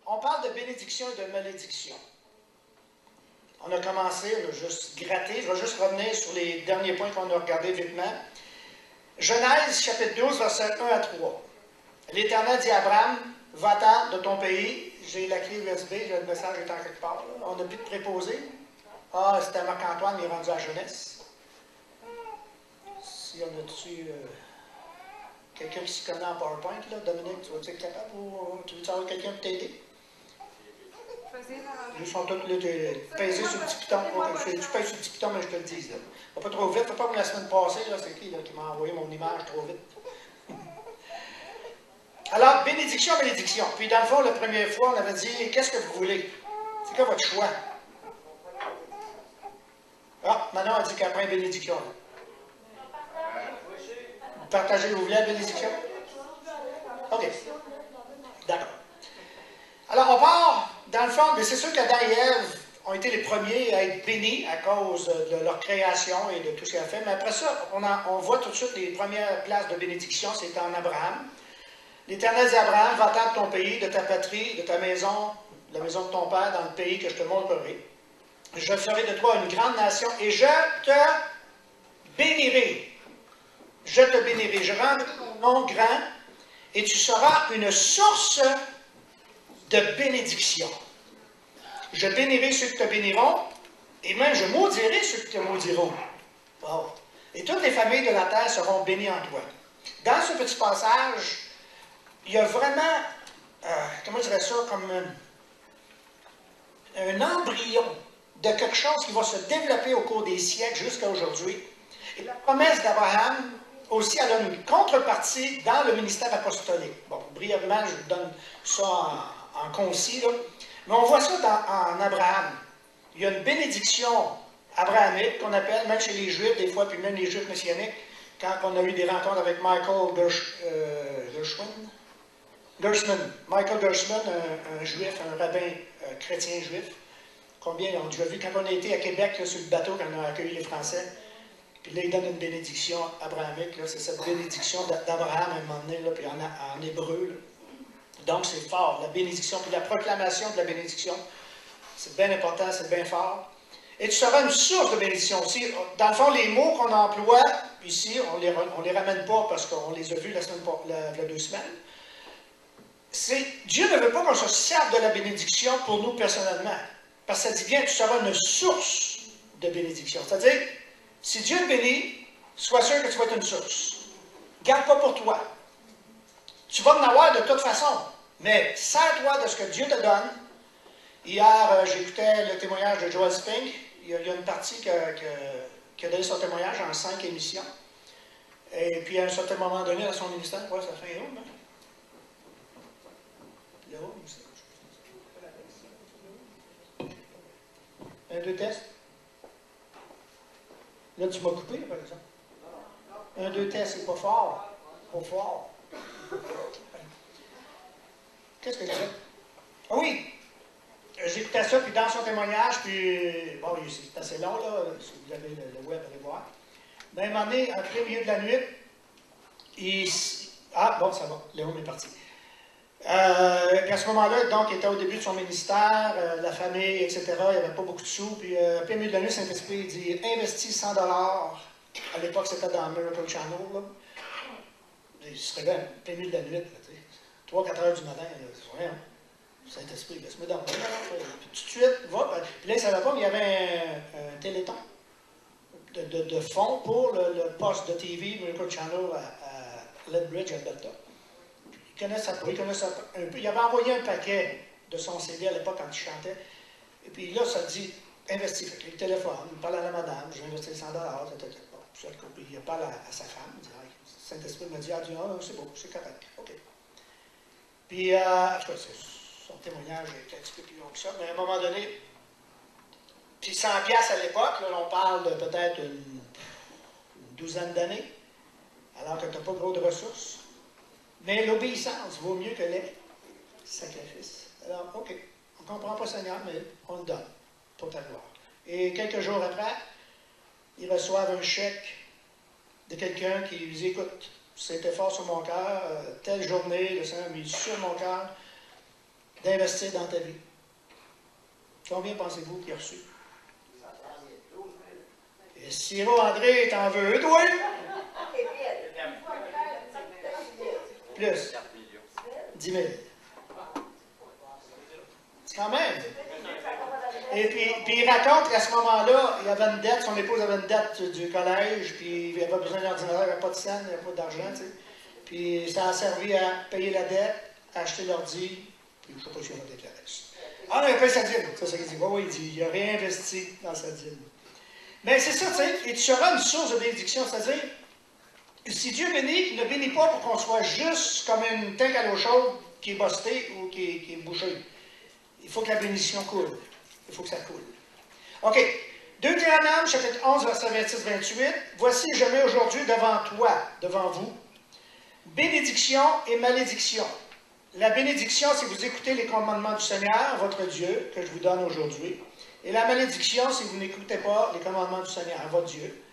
on parle de bénédiction et de malédiction. On a commencé, on a juste gratté. Je vais juste revenir sur les derniers points qu'on a regardés vitement. Genèse, chapitre 12, versets 1 à 3. L'Éternel dit à Abraham, va-t'en de ton pays. J'ai la clé USB, le message est en quelque part. Là. On n'a plus de préposé. Ah, c'était Marc-Antoine, il est rendu à la jeunesse. Si on a dessus quelqu'un qui s'y connaît en PowerPoint, là, Dominique, tu vas-tu être capable ou tu veux avoir quelqu'un pour t'aider? Ils sont tous là, pesés sur le petit piton. Tu pèses sur le petit piton, mais je te le dis. Là. Pas trop vite, pas comme la semaine passée, c'est qui là, qui m'a envoyé mon image trop vite. Alors, bénédiction, malédiction. Puis dans le fond, la première fois, on avait dit, qu'est-ce que vous voulez? C'est quoi votre choix? Ah, Manon a dit qu'après bénédiction. Vous partagez, vous voulez la bénédiction? OK. D'accord. Alors, on part, dans le fond, mais c'est sûr qu'Adam et Ève ont été les premiers à être bénis à cause de leur création et de tout ce qu'il a fait. Mais après ça, on voit tout de suite les premières places de bénédiction, c'est en Abraham. L'Éternel dit à Abraham, va-t'en de ton pays, de ta patrie, de ta maison, de la maison de ton père, dans le pays que je te montrerai. Je ferai de toi une grande nation et je te bénirai. Je te bénirai. Je rendrai ton nom grand et tu seras une source de bénédiction. Je bénirai ceux qui te béniront et même je maudirai ceux qui te maudiront. Wow. Et toutes les familles de la terre seront bénies en toi. Dans ce petit passage, il y a vraiment, comment je dirais ça, comme un embryon de quelque chose qui va se développer au cours des siècles jusqu'à aujourd'hui. Et la promesse d'Abraham, aussi, elle a une contrepartie dans le ministère apostolique. Bon, brièvement, je vous donne ça en concis, là. Mais on voit ça en Abraham. Il y a une bénédiction abrahamique qu'on appelle, même chez les Juifs, des fois, puis même les Juifs messianiques, quand on a eu des rencontres avec Michael Michael Gershman, un juif, un rabbin chrétien juif. Combien on a déjà vu quand on a été à Québec, là, sur le bateau, quand on a accueilli les Français. Puis là, il donne une bénédiction abrahamique. C'est cette bénédiction d'Abraham à un moment donné, là, puis en hébreu. Là. Donc, c'est fort, la bénédiction. Puis la proclamation de la bénédiction, c'est bien important, c'est bien fort. Et tu seras une source de bénédiction aussi. Dans le fond, les mots qu'on emploie ici, on les ramène pas parce qu'on les a vus il y a 2 semaines. Dieu ne veut pas qu'on se serve de la bénédiction pour nous personnellement. Parce que ça dit bien, tu seras une source de bénédiction. C'est-à-dire, si Dieu te bénit, sois sûr que tu vas être une source. Garde pas pour toi. Tu vas en avoir de toute façon. Mais sers-toi de ce que Dieu te donne. Hier, j'écoutais le témoignage de Joel Spink. Il y a une partie qui a donné son témoignage en 5 émissions. Et puis, à un certain moment donné, dans son ministère, ouais, ça fait un homme, hein? Un, 2 tests. Là, tu m'as coupé, par exemple. 1, 2 tests, c'est pas fort. Pas fort. Qu'est-ce que tu fais? Ah oui! J'écoutais ça, puis dans son témoignage, puis, bon, c'est assez long, là, si vous avez le web, allez voir. Mais à un moment donné, en plein milieu de la nuit, ah, bon, ça va, Léon est parti. Puis à ce moment-là, donc, il était au début de son ministère, la famille, etc., il n'y avait pas beaucoup de sous, puis à plein milieu de la nuit, Saint-Esprit, il dit, investis 100$. À l'époque, c'était dans Miracle Channel, là. Il se réveille à plein milieu de la nuit, tu sais, 3-4 heures du matin, là, ouais, hein? Saint-Esprit, laisse-moi dormir. Puis tout de suite, va. Puis là, il ne savait pas, mais il y avait un téléthon de fonds pour le poste de TV Miracle Channel à Lethbridge, Alberta. Il connaissait un peu. Il avait envoyé un paquet de son CD à l'époque quand il chantait. Et puis là, ça dit, investis. Il téléphone, il parle à la madame, je vais investir 100$. Puis il parle à sa femme, il dit, Saint-Esprit m'a dit, ah, c'est beau, c'est correct. OK. Puis, en tout cas, son témoignage est un petit peu plus long que ça, mais à un moment donné, puis 100$ à l'époque, là, on parle de peut-être une douzaine d'années, alors que tu n'as pas gros de ressources. Mais l'obéissance vaut mieux que les sacrifices. Alors, OK, on ne comprend pas Seigneur, mais on le donne pour ta gloire. Et quelques jours après, ils reçoivent un chèque de quelqu'un qui lui dit, écoute, c'était fort sur mon cœur, telle journée, le Seigneur a mis sur mon cœur, d'investir dans ta vie? Combien pensez-vous qu'il a reçu? Et Siro André, t'en veux, toi? Plus. 10 000. C'est quand même. Et puis il raconte qu'à ce moment-là, il avait une dette, son épouse avait une dette du collège, puis il avait besoin d'ordinateur, il n'avait pas de scène, il n'avait pas d'argent, tu sais. Puis ça a servi à payer la dette, à acheter l'ordi, puis je ne sais pas si on a déclaré ça. Ah, il a payé sa dîme. C'est ça qu'il dit. Oui, il dit, il a réinvesti dans sa dîme. Mais c'est ça, tu sais, et tu seras une source de bénédiction, c'est-à-dire, si Dieu bénit, il ne bénit pas pour qu'on soit juste comme une tank à l'eau chaude qui est bostée ou qui est bouchée. Il faut que la bénédiction coule. Il faut que ça coule. OK. Deutéronome, chapitre 11, verset 26-28. Voici, je mets aujourd'hui devant toi, devant vous, bénédiction et malédiction. La bénédiction, si vous écoutez les commandements du Seigneur, votre Dieu, que je vous donne aujourd'hui. Et la malédiction, si vous n'écoutez pas les commandements du Seigneur, votre Dieu.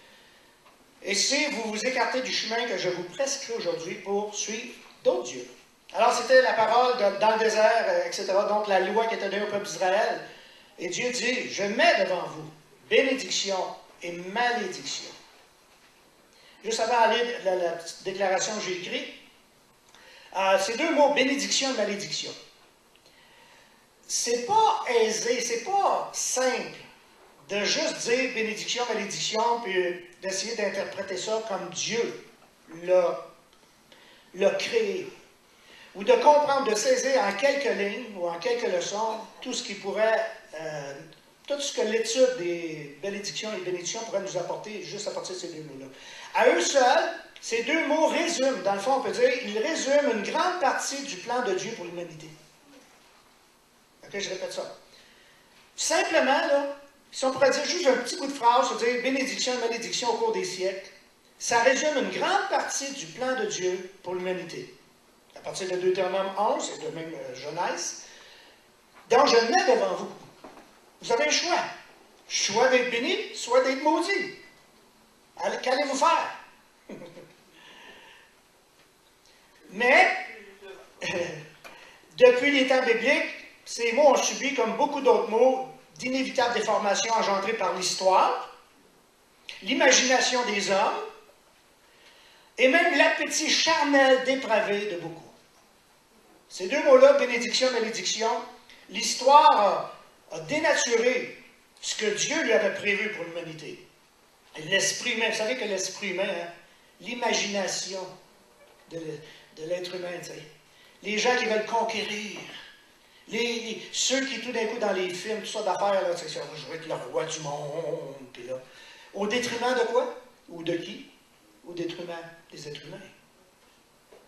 Et si vous vous écartez du chemin que je vous prescris aujourd'hui pour suivre d'autres dieux. Alors, c'était la parole dans le désert, etc. Donc, la loi qui était donnée au peuple d'Israël. Et Dieu dit, je mets devant vous bénédiction et malédiction. Juste avant d'aller la petite déclaration que j'ai écrite, ces deux mots, bénédiction et malédiction. C'est pas aisé, c'est pas simple de juste dire bénédiction, malédiction, puis d'essayer d'interpréter ça comme Dieu l'a créé. Ou de comprendre, de saisir en quelques lignes ou en quelques leçons tout ce qui pourrait, tout ce que l'étude des bénédictions et bénédictions pourrait nous apporter juste à partir de ces deux mots-là. À eux seuls, ces deux mots résument, dans le fond, on peut dire, ils résument une grande partie du plan de Dieu pour l'humanité. Ok, je répète ça. Simplement, là, si on pourrait dire juste un petit bout de phrase, c'est-à-dire bénédiction et malédiction au cours des siècles, ça résume une grande partie du plan de Dieu pour l'humanité. À partir de Deutéronome 11 et de même Genèse. Donc, je le mets devant vous. Vous avez un choix. Soit d'être béni, soit d'être maudit. Qu'allez-vous faire? Mais, depuis les temps bibliques, ces mots ont subi, comme beaucoup d'autres mots, d'inévitables déformations engendrées par l'histoire, l'imagination des hommes, et même l'appétit charnel dépravé de beaucoup. Ces deux mots-là, bénédiction, malédiction, l'histoire a dénaturé ce que Dieu lui avait prévu pour l'humanité. L'esprit humain, vous savez que l'esprit humain, hein, l'imagination de l'être humain, tu sais. Les gens qui veulent conquérir, ceux qui tout d'un coup dans les films, tout ça d'affaires, là, tu sais, je vais être le roi du monde, puis là, au détriment de quoi? Ou de qui? Au détriment des êtres humains.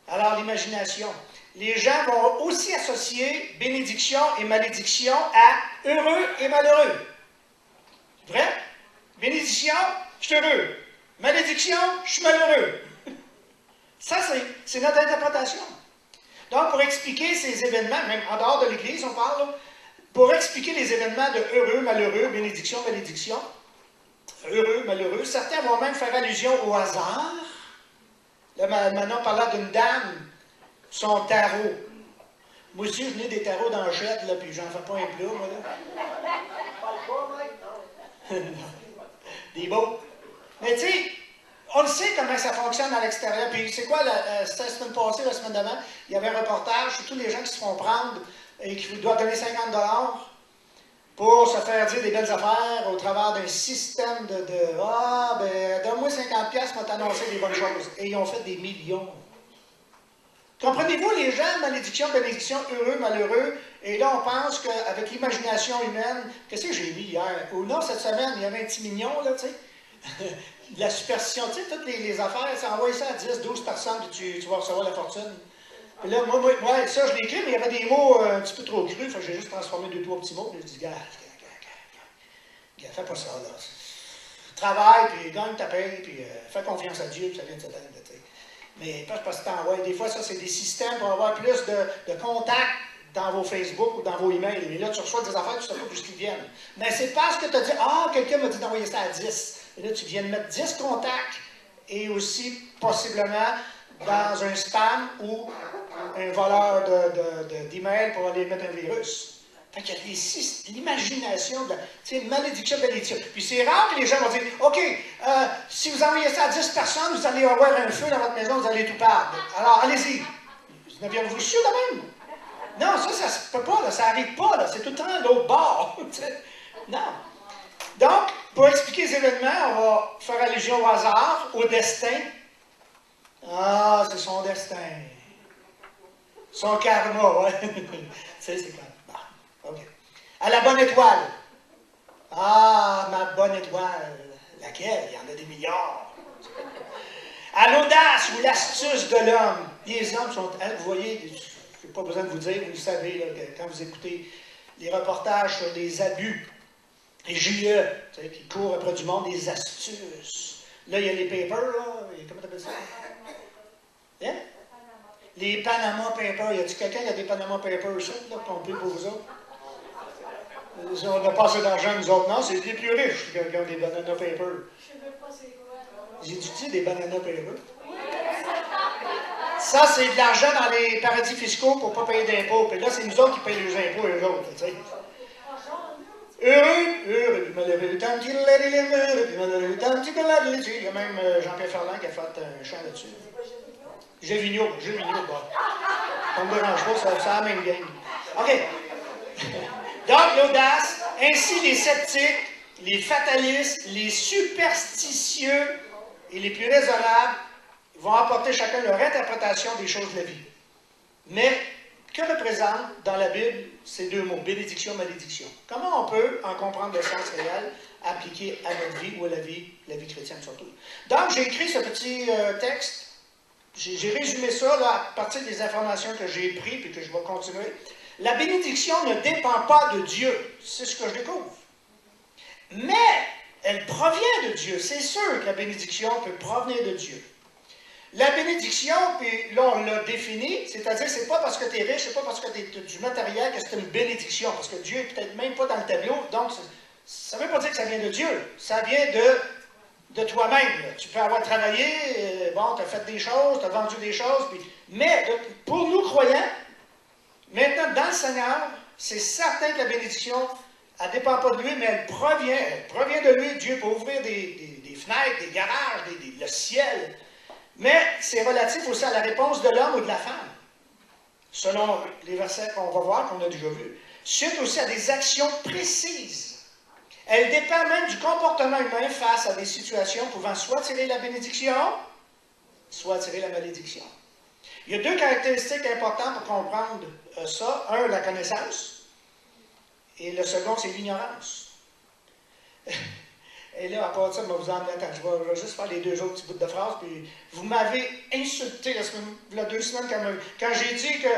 Alors, l'imagination. Les gens vont aussi associer bénédiction et malédiction à heureux et malheureux. Vrai? Bénédiction, je suis heureux. Malédiction, je suis malheureux. Ça, c'est notre interprétation. Donc, pour expliquer ces événements, même en dehors de l'Église, on parle, pour expliquer les événements de heureux, malheureux, bénédiction, malédiction, heureux, malheureux, certains vont même faire allusion au hasard. Là, maintenant, parlant d'une dame, son tarot. Moi aussi, je n'ai des tarots dans le jet, là, puis j'en fais pas un plat, moi, là. Des beaux. Mais tu sais, on le sait comment ça fonctionne à l'extérieur. Puis c'est quoi, c'était la semaine passée, la semaine d'avant, il y avait un reportage sur tous les gens qui se font prendre et qui doivent donner 50$ pour se faire dire des belles affaires au travers d'un système ah, ben, donne-moi 50$ pour t'annoncer des bonnes choses. Et ils ont fait des millions. Comprenez-vous, les gens, malédiction, bénédiction, heureux, malheureux, et là, on pense qu'avec l'imagination humaine, qu'est-ce que j'ai mis hier? Ou non, cette semaine, il y avait un petit mignon, là, tu sais. De la superstition, tu sais, toutes les affaires, ça envoie ça à 10, 12 personnes, puis tu vas recevoir la fortune. Puis là, moi, ça, je l'ai écrit, mais il y avait des mots un petit peu trop crus, fait que j'ai juste transformé 2-3 petits mots, puis je dis, gars, fais pas ça, là. Travaille, puis gagne ta paye, puis fais confiance à Dieu, puis ça vient de se donner, tu sais. Mais pas parce que t'envoies. Des fois, ça, c'est des systèmes pour avoir plus de contacts dans vos Facebook ou dans vos emails. Et là, tu reçois des affaires, tu ne sais pas d'où ils viennent. Mais c'est parce que tu as dit, ah, quelqu'un m'a dit d'envoyer ça à 10. Et là, tu viens de mettre 10 contacts et aussi, possiblement, dans un spam ou un voleur d'email pour aller mettre un virus. Fait qu'il y a l'imagination, malédiction, malédiction. Puis c'est rare que les gens vont dire, OK, si vous envoyez ça à 10 personnes, vous allez avoir un feu dans votre maison, vous allez tout perdre. Alors, allez-y. Vous n'aviez-vous su de même? Non, ça se peut pas, là, ça n'arrive pas, là, c'est tout le temps l'autre bord. Non. Donc, pour expliquer les événements, on va faire allusion au hasard, au destin. Ah, c'est son destin. Son karma, ouais. C'est comme, bon, OK. À la bonne étoile. Ah, ma bonne étoile. Laquelle? Il y en a des milliards. À l'audace ou l'astuce de l'homme. Les hommes sont, vous voyez, je n'ai pas besoin de vous dire, vous le savez, là, quand vous écoutez les reportages sur les abus, les JE, qui courent après du monde, des astuces. Là, il y a les papers, là, comment tu appelles ça? Hein? Les Panama Papers. Y a-t-il quelqu'un qui a des Panama Papers, ça, là, qu'on peut pour vous autres? On n'a pas assez d'argent, nous autres, non? C'est les plus riches qui ont des Banana Papers. Je ne sais même pas c'est quoi. J'ai dit des Banana Papers? Ça, c'est de l'argent dans les paradis fiscaux pour ne pas payer d'impôts. Puis là, c'est nous autres qui payons les impôts, eux autres, tu sais. Heureux, malheureux, tant qu'il l'a dit, malheureux, tant qu'il l'a dit. Il y a même Jean-Pierre Ferland qui a fait un chant là-dessus. J'ai Vigneault, bon. Ça ne me dérange pas, c'est la même game. OK. Donc, l'audace, ainsi les sceptiques, les fatalistes, les superstitieux et les plus raisonnables vont apporter chacun leur interprétation des choses de la vie. Mais, que représentent dans la Bible ces deux mots, bénédiction, malédiction? Comment on peut en comprendre le sens réel appliqué à notre vie ou à la vie chrétienne surtout? Donc, j'ai écrit ce petit texte. J'ai résumé ça là, à partir des informations que j'ai prises et que je vais continuer. La bénédiction ne dépend pas de Dieu. C'est ce que je découvre. Mais elle provient de Dieu. C'est sûr que la bénédiction peut provenir de Dieu. La bénédiction, puis là on l'a défini, c'est-à-dire c'est pas parce que tu es riche, c'est pas parce que tu as du matériel que c'est une bénédiction. Parce que Dieu n'est peut-être même pas dans le tableau. Donc, ça ne veut pas dire que ça vient de Dieu. Ça vient de toi-même. Tu peux avoir travaillé, bon, tu as fait des choses, tu as vendu des choses, mais pour nous croyants, maintenant, dans le Seigneur, c'est certain que la bénédiction, elle ne dépend pas de lui, mais elle provient de lui. Dieu peut ouvrir des fenêtres, des garages, le ciel. Mais c'est relatif aussi à la réponse de l'homme ou de la femme, selon les versets qu'on va voir, qu'on a déjà vus. Suite aussi à des actions précises. Elle dépend même du comportement humain face à des situations pouvant soit tirer la bénédiction, soit tirer la malédiction. Il y a deux caractéristiques importantes pour comprendre ça. Un, la connaissance, et le second, c'est l'ignorance. Et là, à part de ça, je vais vous emmener. Attends, je vais juste faire les deux autres petits bouts de phrase. Puis vous m'avez insulté il y a 2 semaines quand j'ai dit que,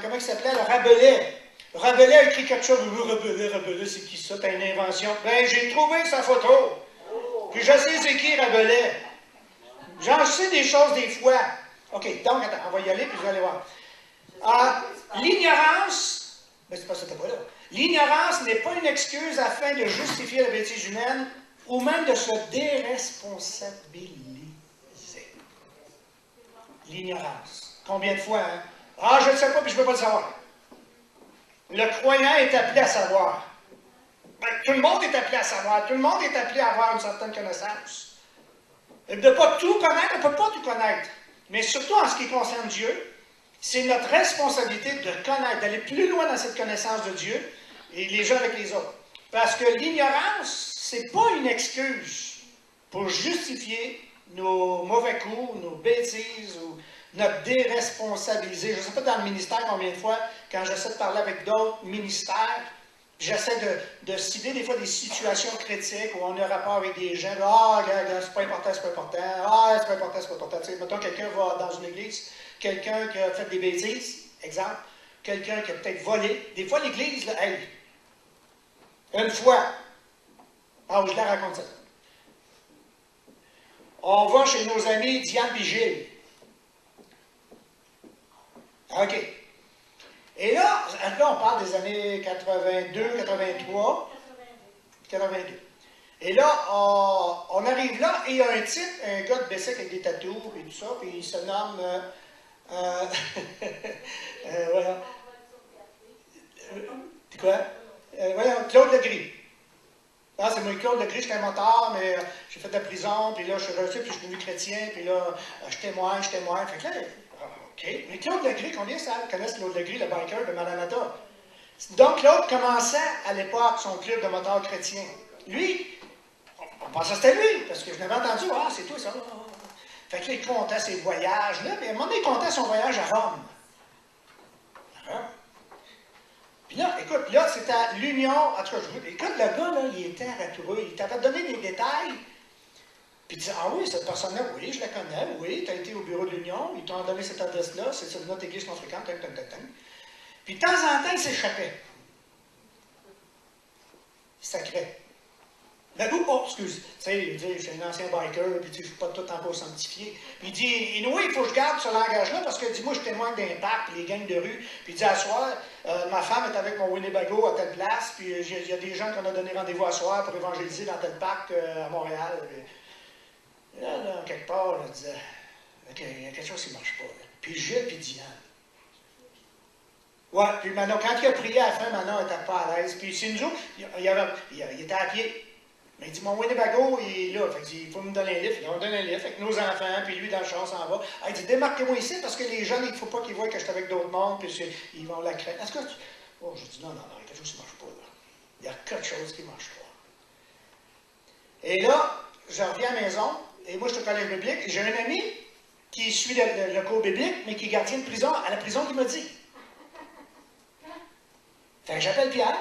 comment il s'appelait, le Rabelais. Rabelais a écrit quelque chose. Rabelais, c'est qui ça? T'as une invention. Ben, j'ai trouvé sa photo. Puis je sais c'est qui Rabelais. J'en sais des choses des fois. OK, donc, attends, on va y aller, puis vous allez voir. L'ignorance, ben, c'est pas ça, t'es pas là. L'ignorance n'est pas une excuse afin de justifier la bêtise humaine ou même de se déresponsabiliser. L'ignorance. Combien de fois, hein? Ah, je ne sais pas, puis je ne veux pas le savoir. Le croyant est appelé à savoir. Ben, tout le monde est appelé à savoir. Tout le monde est appelé à avoir une certaine connaissance. De ne pas tout connaître, on ne peut pas tout connaître. Mais surtout en ce qui concerne Dieu, c'est notre responsabilité de connaître, d'aller plus loin dans cette connaissance de Dieu et les uns avec les autres. Parce que l'ignorance, ce n'est pas une excuse pour justifier nos mauvais coups, nos bêtises ou notre déresponsabiliser. Je ne sais pas dans le ministère combien de fois, quand j'essaie de parler avec d'autres ministères, j'essaie de cibler des fois des situations critiques où on a rapport avec des gens. Ah, c'est pas important, c'est pas important. Ah, c'est pas important, c'est pas important. Tu sais, mettons, quelqu'un va dans une église, quelqu'un qui a fait des bêtises, exemple, quelqu'un qui a peut-être volé. Des fois, l'église, là, hey, une fois, je la raconte ça. On va chez nos amis Diane et Gilles. OK. Et là, on parle des années 82, 83. 82. Et là, on arrive là, et il y a un type, un gars de Bessic avec des tatous et tout ça, puis il se nomme Voilà. Quoi? Voilà, Claude Legris. Ah, c'est moi, Claude Legris, j'étais un motard, mais j'ai fait de la prison, puis là, je suis reçu, puis je suis devenu chrétien, puis là, je témoigne. Fait que là, OK. Mais Claude Legris, combien ça connaissent Claude Legris, le biker de Maranatha? Donc, Claude commençait à l'époque son club de motards chrétiens. Lui, on pensait que c'était lui, parce que je l'avais entendu, ah, c'est toi, ça. Fait que là, il comptait ses voyages, là, puis à un moment donné, il comptait son voyage à Rome. Puis là, écoute, là, c'était à l'Union, en tout cas, écoute, le gars, là, il était ratoureux, il t'avait donné des détails, puis il disait, ah oui, cette personne-là, oui, je la connais, oui, tu as été au bureau de l'Union, ils t'ont donné cette adresse-là, c'est notre église qu'on fréquente, Puis de temps en temps, il s'échappait. Sacré. Mais oh, excuse, tu sais, il dit, je suis un ancien biker, puis je ne suis pas tout encore sanctifié. Puis il dit, oui, il faut que je garde ce langage-là, parce que, dis-moi, je témoigne d'impact, les gangs de rue. Puis il dit, à soir, ma femme est avec mon Winnebago à telle place, puis il y a des gens qu'on a donné rendez-vous à soir pour évangéliser dans tel parc à Montréal. Puis, là, quelque part, il disait, OK, il y a quelque chose qui ne marche pas. Là. Puis Gilles, puis Diane. Ouais, puis Manon, quand il a prié à la fin, Manon n'était pas à l'aise. Puis c'est nous autres, il était à pied. Mais il dit, mon Winnebago, il est là. Fait il faut me donner un livre. Il m'a donné un livre avec nos enfants, puis lui, dans le champ, s'en va. Ah, il dit, démarquez-moi ici, parce que les jeunes, il ne faut pas qu'ils voient que je suis avec d'autres mondes, puis ils vont la craindre. Est-ce que tu... Oh, je dis, non, il y a quelque chose qui ne marche pas, là. Il y a quelque chose qui ne marche pas. Et là, je reviens à la maison, et moi, je suis au collège biblique, et j'ai un ami qui suit le cours biblique, mais qui est gardien de prison, à la prison, qui m'a dit. Fait que j'appelle Pierre.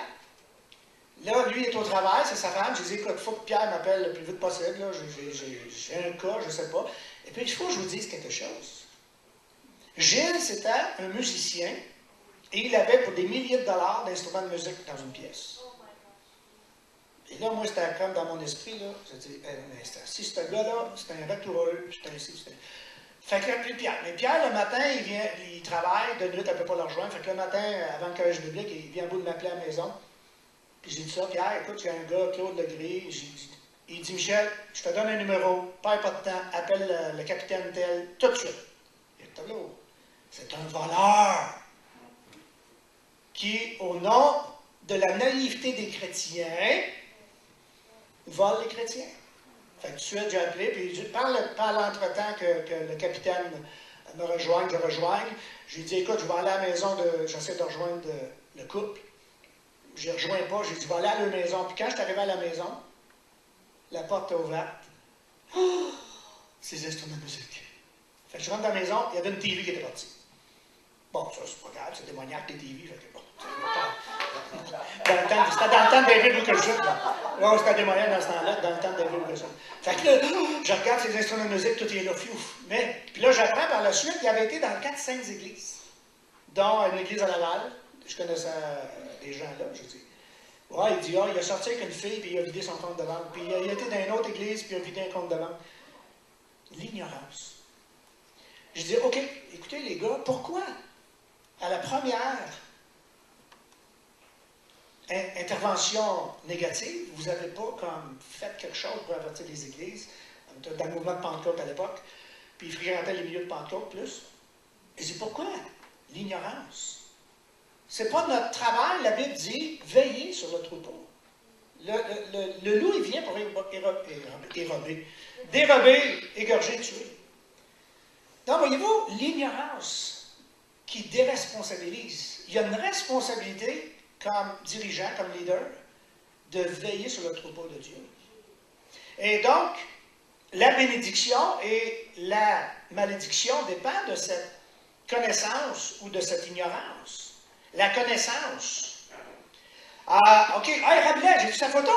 Là, lui est au travail, c'est sa femme. Je dis, écoute, il faut que Pierre m'appelle le plus vite possible. J'ai un cas, je ne sais pas. Et puis, il faut que je vous dise quelque chose. Gilles, c'était un musicien et il avait pour des milliers de dollars d'instruments de musique dans une pièce. Et là, moi, c'était comme dans mon esprit, là. Je dis, si ce gars-là, c'est un retoureux, c'est un ci, c'est un... Fait que là, puis Pierre. Mais Pierre, le matin, il travaille, de nuit, elle ne peut pas le rejoindre. Fait que le matin, avant le collège biblique, il vient au bout de m'appeler à la maison. Puis j'ai dit ça, Pierre, écoute, j'ai un gars, Claude Legris, il dit, Michel, je te donne un numéro, perds pas de temps, appelle le capitaine tel, tout de suite. Il dit, tableau, c'est un voleur qui, au nom de la naïveté des chrétiens, vole les chrétiens. Fait que tout de suite, j'ai appelé, puis j'ai dit, par l'entretemps que le capitaine me rejoigne, j'ai dit, écoute, je vais aller à la maison, j'essaie de rejoindre le couple. Je ne rejoins pas, j'ai dit, va aller à la maison. Puis quand je suis arrivé à la maison, la porte est ouverte. Oh, ces instruments de musique. Fait que je rentre dans la maison, il y avait une TV qui était partie. Bon, ça, c'est pas grave, c'est démoniaque, les TV. Fait que bon, c'était dans le temps de David Wilkerson. Là, c'était démoniaque dans ce temps-là, dans le temps de David Wilkerson. Fait que là, je regarde ces instruments de musique, tout est là, fiouf. Mais, puis là, j'apprends par la suite, il avait été dans 4-5 églises, dont une église à Laval. Je connaissais des gens là, je dis. Ouais, il dit, il a sorti avec une fille, puis il a vidé son compte de banque. Puis il a été dans une autre église, puis il a vidé un compte de banque. L'ignorance. Je dis, OK, écoutez les gars, pourquoi à la première intervention négative, vous n'avez pas comme fait quelque chose pour avertir les églises, dans le mouvement de Pentecôte à l'époque, puis il fréquentait les milieux de Pentecôte plus. Je dis, pourquoi l'ignorance? C'est pas notre travail, la Bible dit, veillez sur le troupeau. Le loup, il vient pour dérober, égorger, tuer. Donc, voyez-vous, l'ignorance qui déresponsabilise. Il y a une responsabilité comme dirigeant, comme leader, de veiller sur le troupeau de Dieu. Et donc, la bénédiction et la malédiction dépendent de cette connaissance ou de cette ignorance. La connaissance. OK. Hey, Rabelais, j'ai vu sa photo.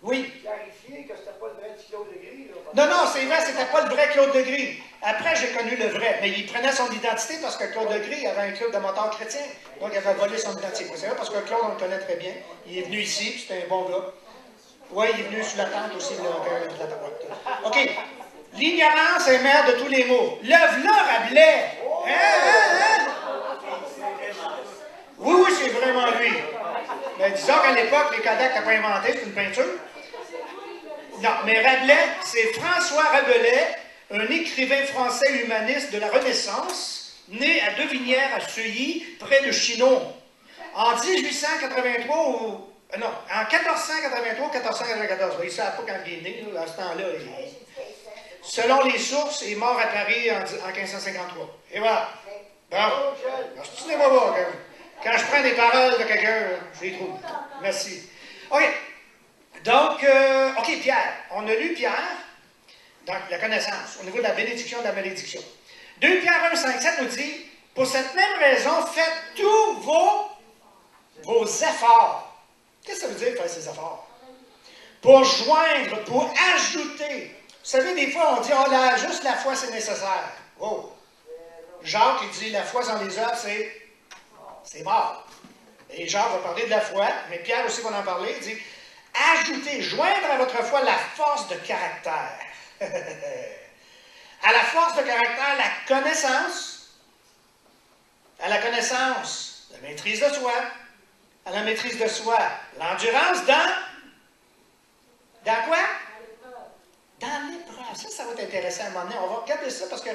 Oui. Clarifier que c'était pas le vrai Claude Legris. Non, c'est vrai, c'était pas le vrai Claude Legris. Après, j'ai connu le vrai. Mais il prenait son identité parce que Claude Legris avait un club de motards chrétiens. Donc, il avait volé son identité. C'est vrai parce que Claude, on le connaît très bien. Il est venu ici, puis c'était un bon gars. Oui, il est venu sur la tente aussi de la tapote. OK. L'ignorance est mère de tous les maux. Lève-la, Rabelais. Oui, c'est vraiment lui. Mais disons qu'à l'époque, les Kodak n'étaient pas inventés, c'est une peinture. Non, mais Rabelais, c'est François Rabelais, un écrivain français humaniste de la Renaissance, né à Devinières, à Seuilly, près de Chinon. En 1883 ou... Non, en 1483 1494. Il ne savent pas quand il est né, là, à ce temps-là. Selon les sources, il est mort à Paris en 1553. Et voilà. Bravo. Je ne sais pas quand je prends des paroles de quelqu'un, je les trouve. Merci. OK. Donc, OK, Pierre. On a lu Pierre, donc la connaissance, au niveau de la bénédiction et de la malédiction. 2 Pierre 1, 5, 7 nous dit, pour cette même raison, faites tous vos efforts. Qu'est-ce que ça veut dire faire ces efforts? Pour joindre, pour ajouter. Vous savez, des fois, on dit, oh là, juste la foi, c'est nécessaire. Oh. Jacques, il dit, la foi sans les œuvres, c'est mort. Et Jacques va parler de la foi, mais Pierre aussi va en parler. Il dit, ajoutez, joindre à votre foi la force de caractère. À la force de caractère, la connaissance. À la connaissance, la maîtrise de soi. À la maîtrise de soi, l'endurance dans quoi? Dans l'épreuve. Ça va être intéressant à un moment donné. On va regarder ça parce que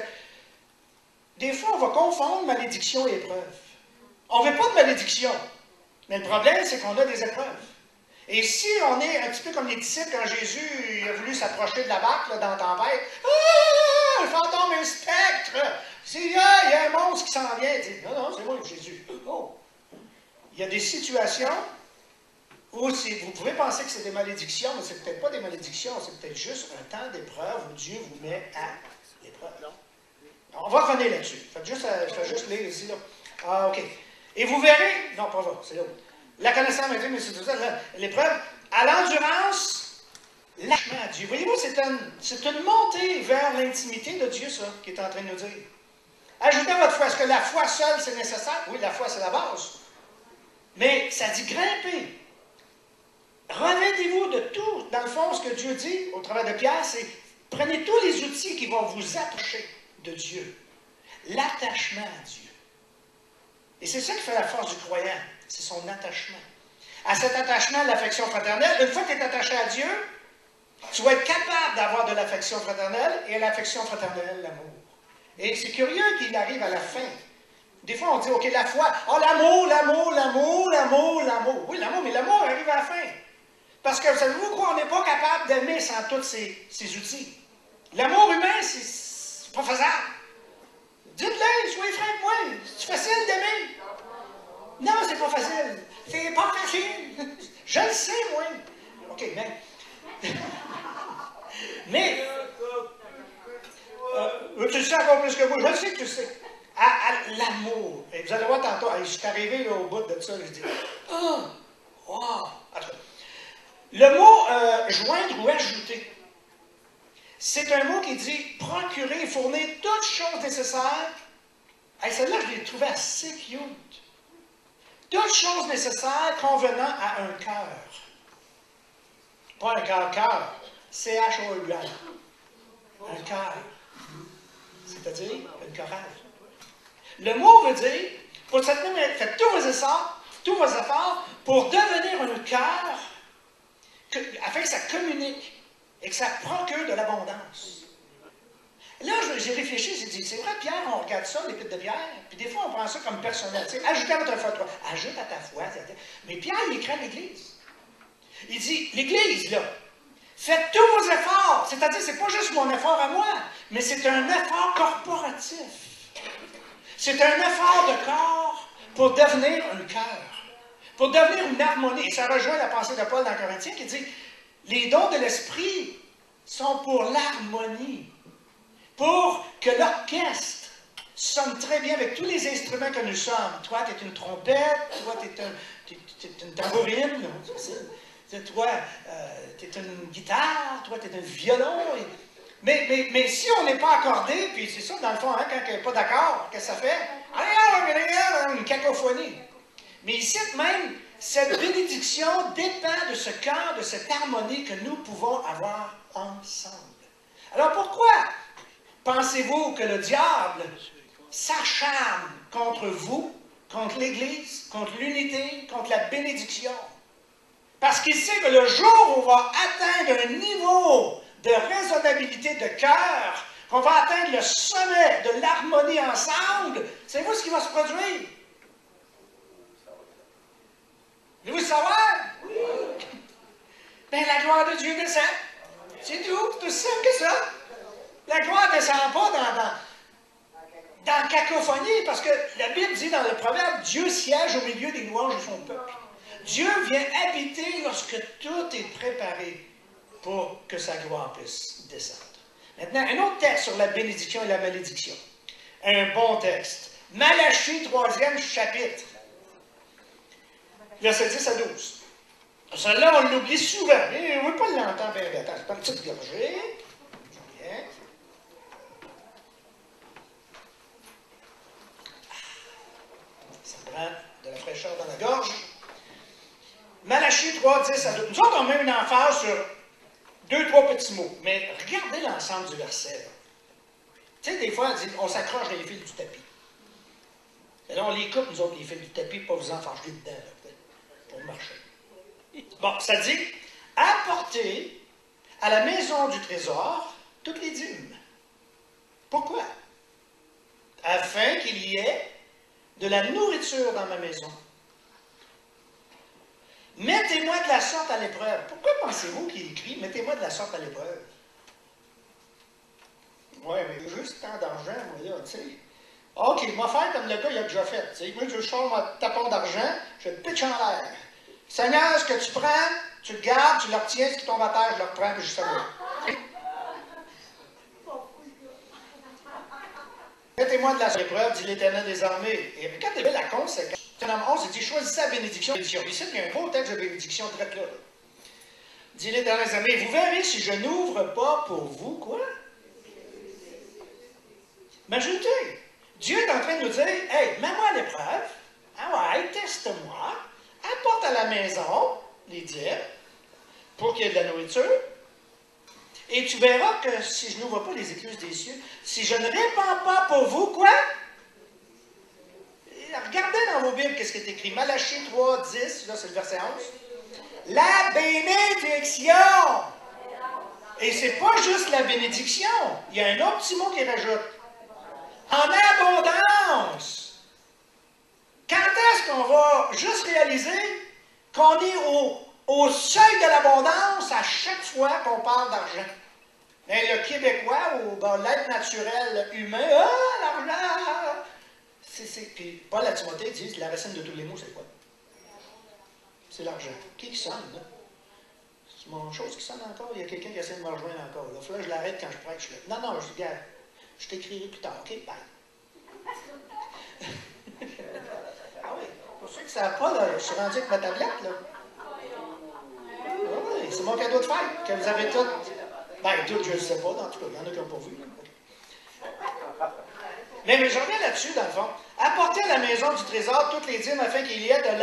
des fois, on va confondre malédiction et épreuve. On ne veut pas de malédiction. Mais le problème, c'est qu'on a des épreuves. Et si on est un petit peu comme les disciples, quand Jésus a voulu s'approcher de la barque là, dans la tempête, « Ah! Un fantôme, un spectre! Il y a un monstre qui s'en vient. » Il dit, « Non, non, c'est moi, Jésus. » Oh! Il y a des situations où vous pouvez penser que c'est des malédictions, mais ce n'est peut-être pas des malédictions, c'est peut-être juste un temps d'épreuve où Dieu vous met à l'épreuve. On va revenir là-dessus. Faites juste lire ici. Là. Ah, OK. Et vous verrez, non, pas vrai, c'est l'autre. La connaissance, mais c'est tout ça, l'épreuve, à l'endurance, l'attachement à Dieu. Voyez-vous, c'est une montée vers l'intimité de Dieu, ça, qui est en train de nous dire. Ajoutez à votre foi, est-ce que la foi seule, c'est nécessaire? Oui, la foi, c'est la base. Mais ça dit grimper. Revêtez-vous de tout. Dans le fond, ce que Dieu dit au travers de Pierre, c'est prenez tous les outils qui vont vous approcher de Dieu. L'attachement à Dieu. Et c'est ça qui fait la force du croyant. C'est son attachement. À cet attachement, l'affection fraternelle, une fois que tu es attaché à Dieu, tu vas être capable d'avoir de l'affection fraternelle et à l'affection fraternelle, l'amour. Et c'est curieux qu'il arrive à la fin. Des fois, on dit, OK, la foi, oh, l'amour, l'amour, l'amour, l'amour, l'amour. Oui, l'amour, mais l'amour arrive à la fin. Parce que, savez-vous quoi, on n'est pas capable d'aimer sans tous ces outils. L'amour humain, c'est pas faisable. Dites-le, soyez francs avec moi. C'est facile d'aimer. Non, c'est pas facile. C'est pas facile. Je le sais, moi. OK, mais tu le sais encore plus que moi. Je le sais que tu le sais. À l'amour. Et vous allez voir tantôt, je suis arrivé là, au bout de ça, je dis, oh, wow. Le mot joindre ou ajouter, c'est un mot qui dit procurer, fournir toutes choses nécessaires. Celle-là, je l'ai trouvée assez cute. Toutes choses nécessaires convenant à un cœur. Pas un cœur, C-H-O-U-R. Un cœur. C'est-à-dire une chorale. Le mot veut dire, pour cette même, faites tous vos efforts pour devenir un cœur afin que ça communique et que ça procure de l'abondance. Là, j'ai réfléchi, j'ai dit, c'est vrai, Pierre, on regarde ça, l'épître de Pierre, puis des fois, on prend ça comme personnel. Ajoutez à votre foi, toi. Ajoute à ta foi. Mais Pierre, il écrit à l'Église. Il dit, l'Église, là, faites tous vos efforts. C'est-à-dire, c'est pas juste mon effort à moi, mais c'est un effort corporatif. C'est un effort de corps pour devenir un cœur, pour devenir une harmonie. Et ça rejoint la pensée de Paul dans Corinthiens qui dit, les dons de l'Esprit sont pour l'harmonie, pour que l'orchestre sonne très bien avec tous les instruments que nous sommes. Toi, tu es une trompette, toi, tu es une tambourine, toi, tu es une guitare, toi, tu es un violon. Mais si on n'est pas accordé, puis c'est ça, dans le fond, hein, quand on n'est pas d'accord, qu'est-ce que ça fait? Une cacophonie. Mais ici, même, cette bénédiction dépend de ce cœur, de cette harmonie que nous pouvons avoir ensemble. Alors pourquoi pensez-vous que le diable s'acharne contre vous, contre l'Église, contre l'unité, contre la bénédiction? Parce qu'il sait que le jour où on va atteindre un niveau de raisonnabilité de cœur, qu'on va atteindre le sommet de l'harmonie ensemble, savez-vous ce qui va se produire? Voulez-vous le savoir? Oui. Bien, la gloire de Dieu descend. C'est tout, c'est aussi simple que ça. La gloire ne descend pas dans cacophonie, parce que la Bible dit dans le proverbe, Dieu siège au milieu des louanges de son peuple. Dieu vient habiter lorsque tout est préparé pour que sa gloire puisse descendre. Maintenant, un autre texte sur la bénédiction et la malédiction. Un bon texte. Malachie, 3e chapitre. Versets 10 à 12. Celle-là, on l'oublie souvent. Mais on ne veut pas l'entendre. Attends, je prends une petite gorgée. Bien. Ça prend de la fraîcheur dans la gorge. Malachie 3, 10 à 12. Nous autres, on met une emphase sur 2-3 petits mots. Mais regardez l'ensemble du verset. Tu sais, des fois, on s'accroche dans les fils du tapis. Et là, on les coupe, nous autres, les fils du tapis, pour pas vous enfarger dedans, là, pour marcher. Bon, ça dit, apportez à la maison du trésor toutes les dîmes. Pourquoi? Afin qu'il y ait de la nourriture dans ma maison. Mettez-moi de la sorte à l'épreuve. Pourquoi pensez-vous qu'il écrit « Mettez-moi de la sorte à l'épreuve » ? Oui, mais juste tant d'argent, moi, là, tu sais. OK, moi, faire comme le gars, il a déjà fait. T'sais. Moi, je sors mon tapon d'argent, je le pitch en l'air. Seigneur, ce que tu prends, tu le gardes, tu le retiens, ce qui tombe à terre, je le reprends, puis je sais pas. Mettez-moi de la épreuve, dit l'Éternel des armées. Et regardez bien la conséquence. Deutéronome 11, il dit, choisissez la bénédiction. Ici, il y a un beau texte de bénédiction très là. Dit l'Éternel des armées, vous verrez si je n'ouvre pas pour vous, quoi? Imaginez, Dieu est en train de nous dire, hey, mets-moi à l'épreuve, ah ouais, teste-moi, apporte à la maison les dîmes pour qu'il y ait de la nourriture. Et tu verras que si je n'ouvre pas les écluses des cieux, si je ne répands pas pour vous, quoi? Regardez dans vos Bibles qu'est-ce qui est écrit. Malachie 3, 10, là c'est le verset 11. La bénédiction! Et c'est pas juste la bénédiction. Il y a un autre petit mot qui rajoute. En abondance. Quand est-ce qu'on va juste réaliser qu'on est au seuil de l'abondance à chaque fois qu'on parle d'argent? Mais le Québécois, ou l'être naturel humain, l'argent! Puis Paul à Timothée dit, la racine de tous les mots, c'est quoi? C'est l'argent. Qui sonne, là? C'est mon chose qui sonne encore. Il y a quelqu'un qui essaie de me rejoindre encore. Là, faut que je l'arrête quand je prêche. Non, non, je t'écrirai plus tard. OK, bye. Ah oui, pour ceux qui ne savent pas, là, je suis rendu avec ma tablette, là. Ah oui, c'est mon cadeau de fête, que vous avez toutes. Ben, toutes, je ne sais pas, en tout cas, il y en a qui n'ont pas vu. Mais je reviens là-dessus, dans le fond. Apportez à la maison du trésor toutes les dîmes afin qu'il y ait de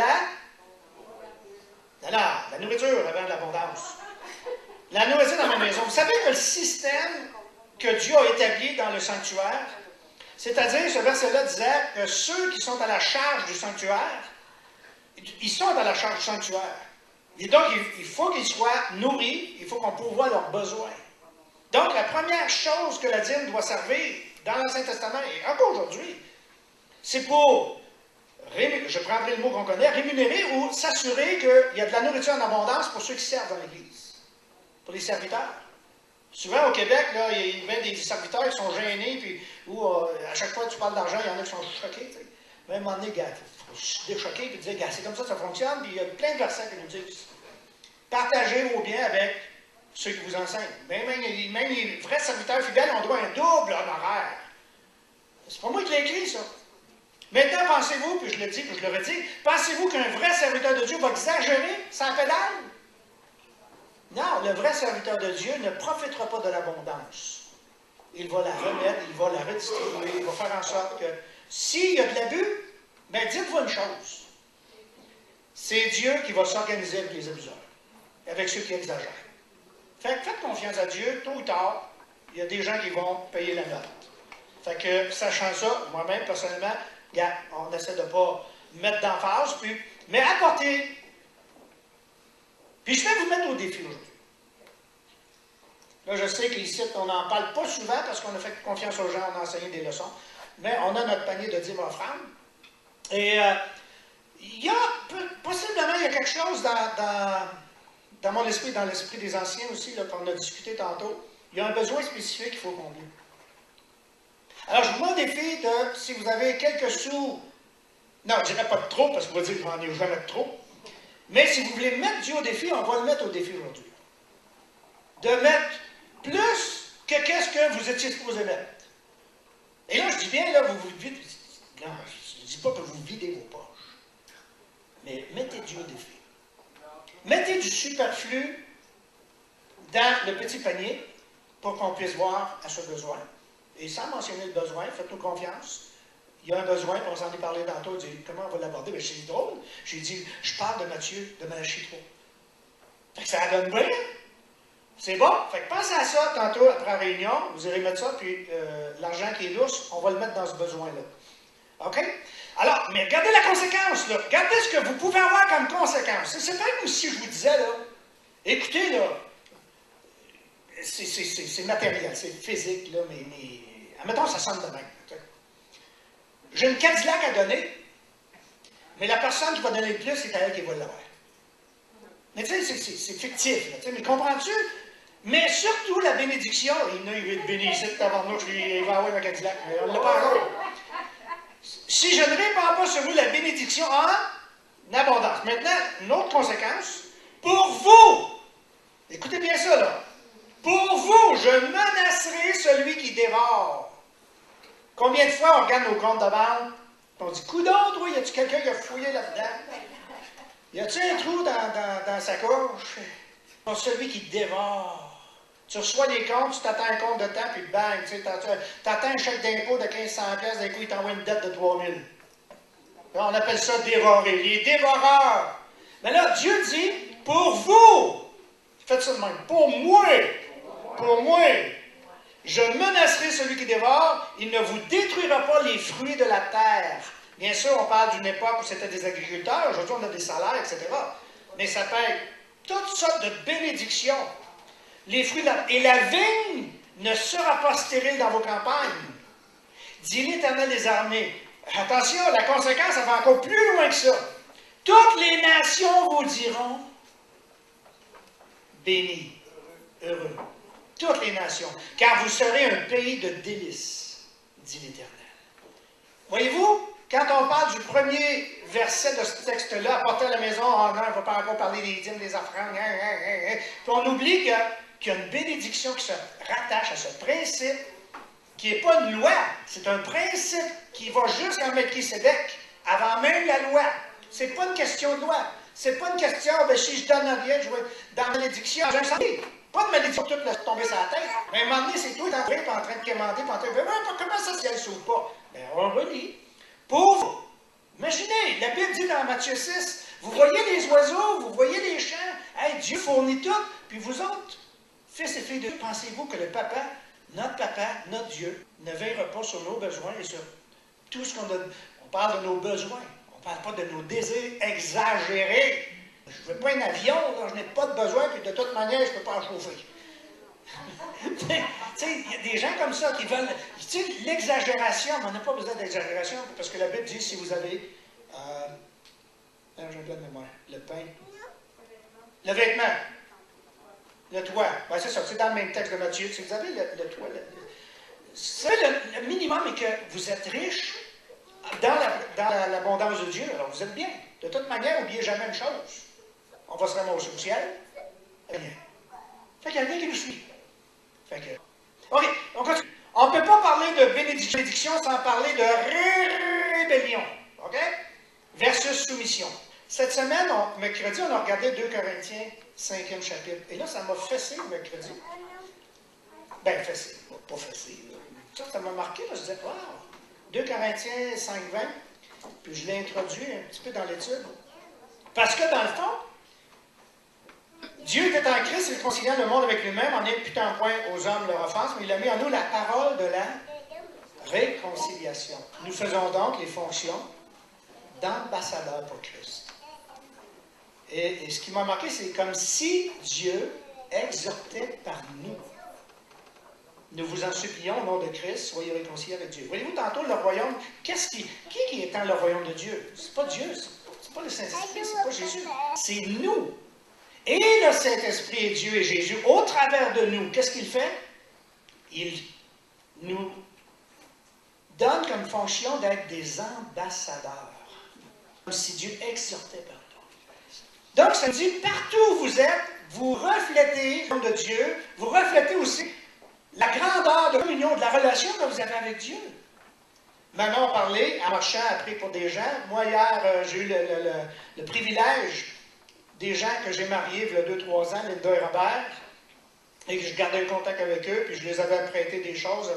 la nourriture avant de l'abondance. La nourriture dans ma maison. Vous savez que le système que Dieu a établi dans le sanctuaire, c'est-à-dire, ce verset-là disait que ceux qui sont à la charge du sanctuaire, ils sont à la charge du sanctuaire. Et donc, il faut qu'ils soient nourris, il faut qu'on pourvoie leurs besoins. Donc, la première chose que la dîme doit servir dans l'Ancien Testament, et encore aujourd'hui, c'est pour, je prendrai le mot qu'on connaît, rémunérer ou s'assurer qu'il y a de la nourriture en abondance pour ceux qui servent dans l'Église, pour les serviteurs. Souvent au Québec, là, il y a des serviteurs qui sont gênés, puis où à chaque fois que tu parles d'argent, il y en a qui sont choqués. T'sais. Même à un moment donné, il faut se déchoquer et dire, c'est comme ça que ça fonctionne, puis il y a plein de versets qui nous disent. Partagez vos biens avec ceux qui vous enseignent. Même les vrais serviteurs fidèles, on doit un double honoraire. C'est pas moi qui l'ai écrit, ça. Maintenant, pensez-vous, puis je le dis, puis je le redis, pensez-vous qu'un vrai serviteur de Dieu va exagérer sa pédale? Non, le vrai serviteur de Dieu ne profitera pas de l'abondance. Il va la remettre, il va la redistribuer, il va faire en sorte que s'il y a de l'abus, bien dites-vous une chose. C'est Dieu qui va s'organiser avec les abuseurs, avec ceux qui exagèrent. Faites confiance à Dieu, tôt ou tard, il y a des gens qui vont payer la note. Fait que, sachant ça, moi-même, personnellement, on essaie de ne pas mettre d'emphase, mais apporter. Puis je vais vous mettre au défi aujourd'hui. Là, je sais qu'ici, on n'en parle pas souvent parce qu'on a fait confiance aux gens, on a enseigné des leçons. Mais on a notre panier de dîmes offrandes. Et il y a, possiblement, il y a quelque chose dans mon esprit, dans l'esprit des anciens aussi, qu'on a discuté tantôt. Il y a un besoin spécifique qu'il faut combler. Alors, je vous mets au défi de, si vous avez quelques sous, non, je ne dirais pas de trop, parce qu'on va dire que j'en ai jamais de trop, mais si vous voulez mettre Dieu au défi, on va le mettre au défi aujourd'hui. De mettre plus que qu'est-ce que vous étiez supposé mettre. Et là, je dis bien, là, vous videz, non, je ne dis pas que vous videz vos poches, mais mettez Dieu au défi. Mettez du superflu dans le petit panier pour qu'on puisse voir à ce besoin. Et sans mentionner le besoin, faites-nous confiance. Il y a un besoin, puis on s'en est parlé tantôt, il dit, comment on va l'aborder? Bien, c'est drôle. J'ai dit, je parle de Matthieu, de Malachie 3. Fait que ça donne bien. C'est bon? Fait que pensez à ça tantôt après la réunion, vous irez mettre ça, puis l'argent qui est lousse, on va le mettre dans ce besoin-là. OK? Alors, mais regardez la conséquence, là. Regardez ce que vous pouvez avoir comme conséquence. C'est pas comme si je vous disais, là, écoutez, là, c'est matériel, c'est physique, là, mais admettons, ça semble de même. J'ai une Cadillac à donner, mais la personne qui va donner le plus, c'est à elle qui va l'avoir. Mais tu sais, c'est fictif, là, mais comprends-tu? Mais surtout la bénédiction, il va être béni ici, tabarnouche, il va avoir ma Cadillac, mais on ne l'a pas encore. Si je ne répands pas sur vous la bénédiction en abondance. Maintenant, une autre conséquence, pour vous, écoutez bien ça, là. Pour vous, je menacerai celui qui dévore. Combien de fois on regarde nos comptes de banque, on dit, coudonc, toi, y a-t-il quelqu'un qui a fouillé là-dedans? Y a-t-il un trou dans sa gorge? Pour celui qui dévore. Tu reçois des comptes, tu t'attends un compte de temps, puis bang, tu attends un chèque d'impôt de 1500 $, d'un coup, il t'envoie une dette de 3000. Là, on appelle ça dévorer. Les dévoreurs. Mais là, Dieu dit, pour vous, faites ça de même, pour moi, je menacerai celui qui dévore, il ne vous détruira pas les fruits de la terre. Bien sûr, on parle d'une époque où c'était des agriculteurs, aujourd'hui on a des salaires, etc. Mais ça peut être toutes sortes de bénédictions. Les fruits de la... Et la vigne ne sera pas stérile dans vos campagnes, dit l'Éternel des armées. Attention, la conséquence, ça va encore plus loin que ça. Toutes les nations vous diront bénis, heureux. Toutes les nations, car vous serez un pays de délices, dit l'Éternel. Voyez-vous, quand on parle du premier verset de ce texte-là, apporter à la maison, oh non, on ne va pas encore parler des dîmes, des offrandes, puis on oublie qu'il y a une bénédiction qui se rattache à ce principe, qui n'est pas une loi, c'est un principe qui va jusqu'à Melchisédek, avant même la loi. Ce n'est pas une question de loi. Ce n'est pas une question, ben, si je donne rien, je vais dans la malédiction, j'ai un santé. Pas de malédiction toute laisse tomber sur la tête. Mais à un moment donné, c'est tout en train de quémander, puis en train de dire, comment ça, si elle ne s'ouvre pas? Bien, on relit. Pauvre. Imaginez, la Bible dit dans Matthieu 6, vous voyez les oiseaux, vous voyez les champs, hey, Dieu fournit tout, puis vous autres, fils et filles de Dieu, pensez-vous que le papa, notre Dieu, ne veillera pas sur nos besoins et sur tout ce qu'on a. On parle de nos besoins, on ne parle pas de nos désirs exagérés. Je ne veux pas un avion, là, je n'ai pas de besoin, puis de toute manière, je ne peux pas en chauffer. Tu sais, il y a des gens comme ça qui veulent. Tu sais, l'exagération, on n'a pas besoin d'exagération, parce que la Bible dit si vous avez. J'ai un plan de mémoire. Le pain. Le vêtement. Le toit. Ben, c'est ça, c'est dans le même texte de Matthieu. Si vous avez le toit, c'est le minimum est que vous êtes riche dans l'abondance de Dieu. Alors vous êtes bien. De toute manière, n'oubliez jamais une chose. On va se ramasser au ciel. Rien. Fait qu'il y a rien qui nous suit. Fait que. OK, on continue. On ne peut pas parler de bénédiction sans parler de rébellion. OK? Versus soumission. Cette semaine, mercredi, on a regardé 2 Corinthiens, 5e chapitre. Et là, ça m'a fessé le mercredi. Ben, fessé. Pas fessé. Ça m'a marqué. Là, je disais, wow. 2 Corinthiens 5, 20. Puis je l'ai introduit un petit peu dans l'étude. Parce que dans le fond, Dieu était en Christ, réconciliant le monde avec lui-même en n'imputant point aux hommes leur offense, mais il a mis en nous la parole de la réconciliation. Nous faisons donc les fonctions d'ambassadeurs pour Christ. Et ce qui m'a marqué, c'est comme si Dieu exhortait par nous. Nous vous en supplions au nom de Christ, soyez réconciliés avec Dieu. Voyez-vous, tantôt, le royaume, qui est dans le royaume de Dieu? C'est pas Dieu, c'est pas le Saint-Esprit, c'est pas Jésus. C'est nous. Et le Saint-Esprit est Dieu et Jésus, au travers de nous, qu'est-ce qu'il fait? Il nous donne comme fonction d'être des ambassadeurs. Comme si Dieu exhortait par nous. Donc, ça nous dit, partout où vous êtes, vous reflétez le nom de Dieu, vous reflétez aussi la grandeur de la communion, de la relation que vous avez avec Dieu. Manon parlait, en marchant après pour des gens. Moi, hier, j'ai eu le privilège des gens que j'ai mariés il y a 2-3 ans, Linda et Robert, et que je gardais le contact avec eux, puis je les avais prêté des choses.